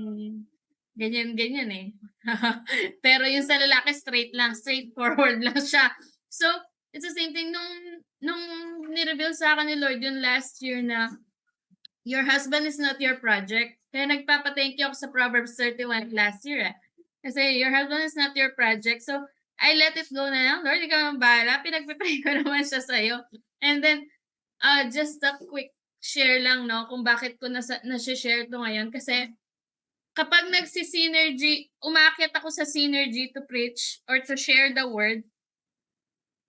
ganyan-ganyan eh. Pero yung sa lalaki, straightforward lang siya. So, it's the same thing nung ni-reveal sa akin ni Lord yung last year na your husband is not your project. Kaya nagpapa-thank you ako sa Proverbs 31 last year. Kasi your husband is not your project. So, I let it go na lang. Lord, ikaw ang bahala. Pinagpipray ko naman siya sa'yo. And then, just a quick share lang, no, kung bakit ko nasi-share to ngayon. Kasi, kapag nagsi-synergy, umakyat ako sa synergy to preach or to share the word,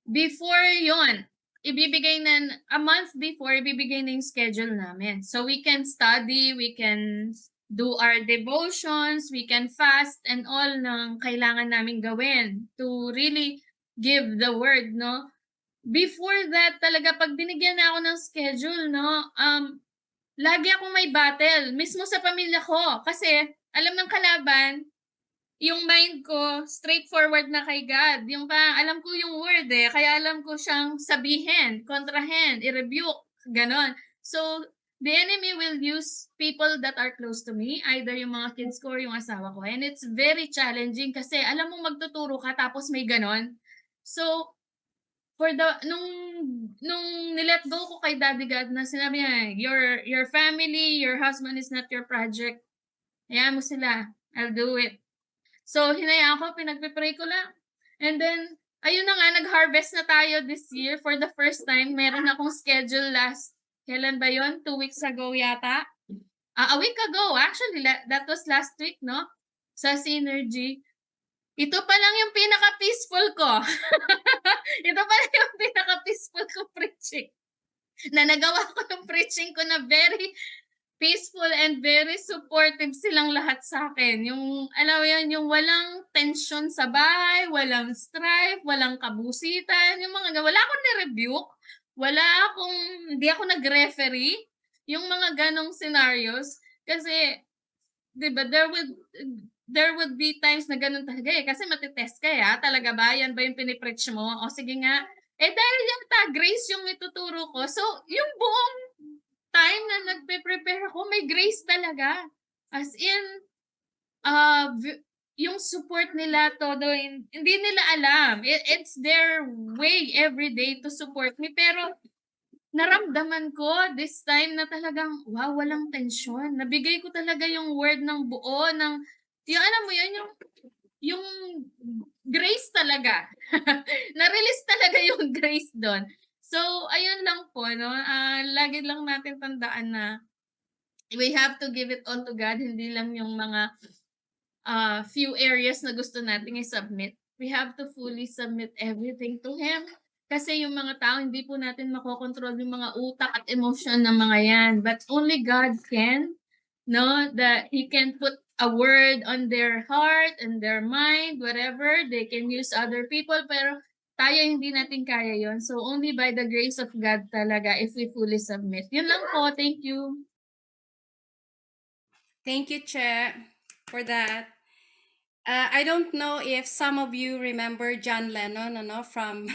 before yon, a month before, ibibigay na yung schedule namin. So we can study, we can do our devotions, we can fast and all ng kailangan namin gawin to really give the word, no? Before that, talaga, pag binigyan na ako ng schedule, no, lagi akong may battle, mismo sa pamilya ko. Kasi, alam ng kalaban, yung mind ko, straightforward na kay God. Yung alam ko yung word eh, kaya alam ko siyang sabihin, kontrahen, i-rebuke, ganon. So, the enemy will use people that are close to me, either yung mga kids ko or yung asawa ko. And it's very challenging kasi alam mo magtuturo ka tapos may ganon. So, nung nilet go ko kay Daddy God na sinabi niya, your family, your husband is not your project. Hayaan mo sila. I'll do it. So, hinayaan ko, pinagpipray ko lang. And then, ayun na nga, nag-harvest na tayo this year for the first time. Meron akong schedule kailan ba yon? 2 weeks ago yata. A week ago, actually, that was last week, no? Sa Synergy. Ito pa lang yung pinaka-peaceful ko. Ito pa lang yung pinaka-peaceful ko preaching. Na nagawa ko yung preaching ko na very peaceful and very supportive silang lahat sa akin. Yung, alam mo yun, yung walang tension sa bahay, walang strife, walang kabusitan, yung wala akong ni-rebuke, hindi ako nag-referee, yung mga ganong scenarios. Kasi, di ba, there would be times na ganun talaga eh. Kasi matitest ka talaga ba? Yan ba yung pinipreach mo? O sige nga. Dahil yata grace yung ituturo ko. So, yung buong time na nagpe-prepare ako, may grace talaga. As in, yung support nila todo, hindi nila alam. It's their way every day to support me. Pero naramdaman ko this time na talagang, wow, walang tensyon. Nabigay ko talaga yung word ng buo, yung alam mo yun, yung grace talaga. Na-release talaga yung grace doon. So, ayun lang po, no? Lagi lang natin tandaan na we have to give it all to God, hindi lang yung mga few areas na gusto nating i-submit. We have to fully submit everything to Him. Kasi yung mga tao, hindi po natin makokontrol yung mga utak at emotion ng mga yan. But only God can, no? That He can put a word on their heart and their mind, whatever. They can use other people, pero tayo hindi natin kaya yon. So only by the grace of God talaga if we fully submit. Yun lang po. Thank you. Thank you, Che, for that. I don't know if some of you remember John Lennon, from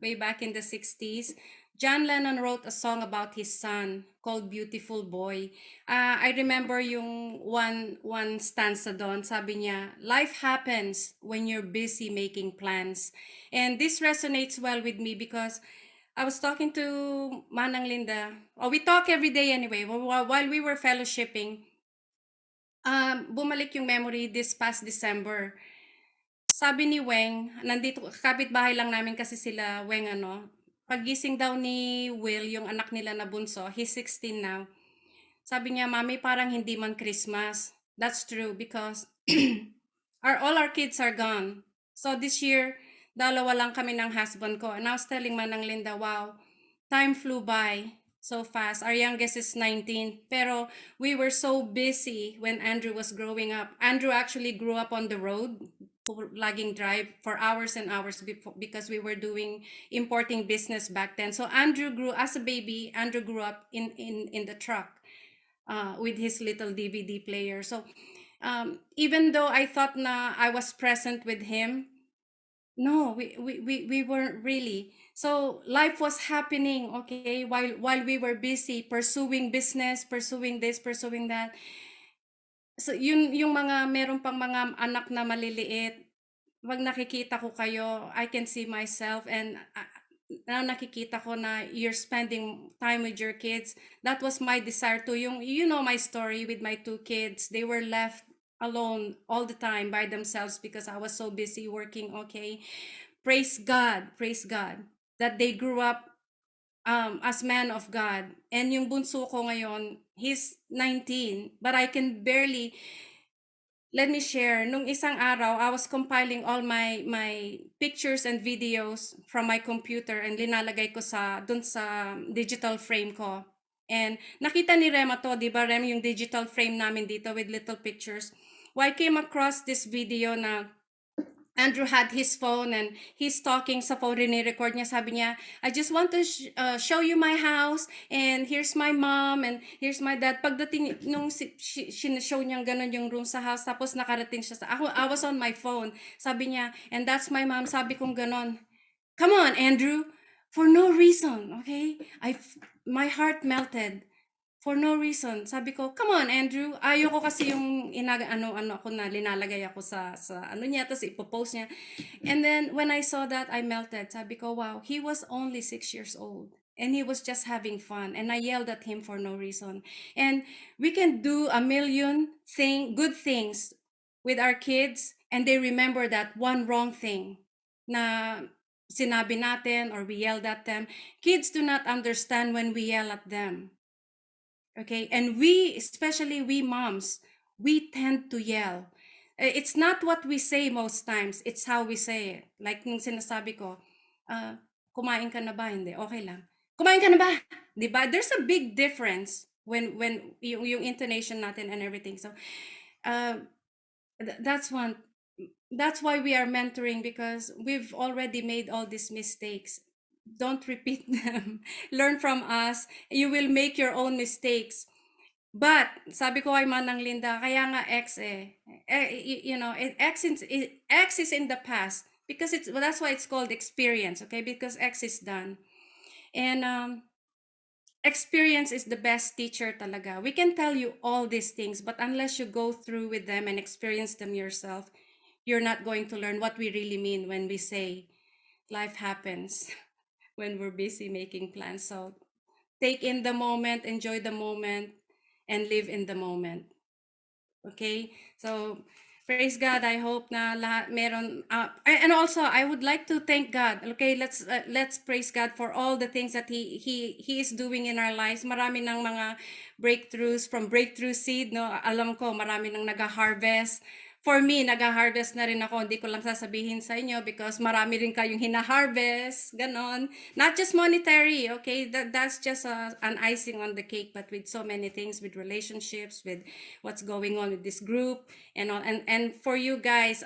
way back in the 60s. John Lennon wrote a song about his son called Beautiful Boy. I remember yung one stanza doon. Sabi niya, life happens when you're busy making plans. And this resonates well with me because I was talking to Manang Linda. We talk every day anyway. While we were fellowshipping, bumalik yung memory this past December. Sabi ni Weng, nandito, kapitbahay lang namin kasi sila, Weng, pagising daw ni Will, yung anak nila na bunso, he's 16 now. Sabi niya, Mami, parang hindi man Christmas. That's true because all our kids are gone. So this year, dalawa lang kami ng husband ko. And I was telling Manang Linda, wow, time flew by so fast. Our youngest is 19. Pero we were so busy when Andrew was growing up. Andrew actually grew up on the road, laging drive for hours and hours because we were doing importing business back then. So Andrew grew, as a baby, Andrew grew up in the truck with his little DVD player. So even though I thought na I was present with him, no, we weren't really. So life was happening, okay, while we were busy pursuing business, pursuing this, pursuing that. So yung mga meron pang mga anak na maliliit, pag nakikita ko kayo, I can see myself, and now nakikita ko na you're spending time with your kids. That was my desire too. You know my story with my two kids. They were left alone all the time by themselves because I was so busy working, okay? Praise God that they grew up as men of God. And yung bunso ko ngayon, he's 19, but I can barely. Let me share. Nung isang araw, I was compiling all my pictures and videos from my computer and linalagay ko dun sa digital frame ko. And nakita ni Rem to, di ba Rem, yung digital frame namin dito with little pictures. Well, I came across this video na Andrew had his phone and he's talking sa phone, record niya, sabi niya, I just want to show you my house and here's my mom and here's my dad. Pagdating nung show niya ganun yung room sa house, tapos nakarating siya I was on my phone. Sabi niya, and that's my mom. Sabi kong ganun, come on, Andrew, for no reason, okay? My heart melted. For no reason. Sabi ko, come on, Andrew. Ayoko kasi yung ako na linalagay ako sa niya, tapos ipopost niya. And then, when I saw that, I melted. Sabi ko, wow, he was only 6 years old. And he was just having fun. And I yelled at him for no reason. And we can do a million good things with our kids, and they remember that one wrong thing na sinabi natin or we yelled at them. Kids do not understand when we yell at them. Okay, and we, especially we moms, we tend to yell. It's not what we say most times, it's how we say it. Like nung sinasabi ko, kumain ka na ba? Hindi, okay lang. Kumain ka na ba? Di ba? There's a big difference when yung intonation natin and everything. So that's why we are mentoring, because we've already made all these mistakes. Don't repeat them. Learn from us. You will make your own mistakes. But sabi ko kay Manang Linda, kaya nga X X is in the past because that's why it's called experience, okay? Because X is done. And experience is the best teacher talaga. We can tell you all these things, but unless you go through with them and experience them yourself, you're not going to learn what we really mean when we say life happens when we're busy making plans. So take in the moment, enjoy the moment, and live in the moment. Okay? So praise God. I hope na lahat meron and also I would like to thank God. Okay, let's praise God for all the things that he is doing in our lives. Marami ng mga breakthroughs from Breakthrough Seed, no. Alam ko marami nang naga-harvest. For me, naga-harvest na rin ako. Hindi ko lang sasabihin sa inyo because marami rin kayong hina-harvest, ganon. Not just monetary, okay? That's just an icing on the cake, but with so many things, with relationships, with what's going on with this group, and all. And for you guys,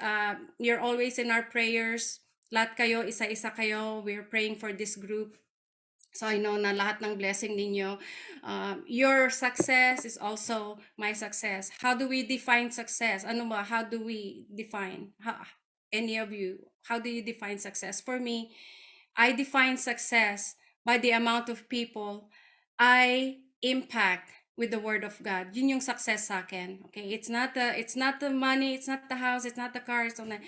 you're always in our prayers. Lahat kayo, isa-isa kayo. We're praying for this group. So I know na lahat ng blessing ninyo. Your success is also my success. How do we define success? Ano ba? How do we define? Any of you, how do you define success? For me, I define success by the amount of people I impact with the word of God. Yun yung success sa akin. Okay? It's not the money, it's not the house, it's not the car, it's not the,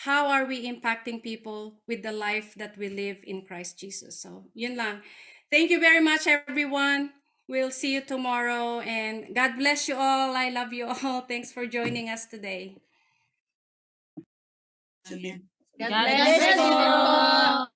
how are we impacting people with the life that we live in Christ Jesus? So, yun lang. Thank you very much, everyone. We'll see you tomorrow. And God bless you all. I love you all. Thanks for joining us today. God bless you.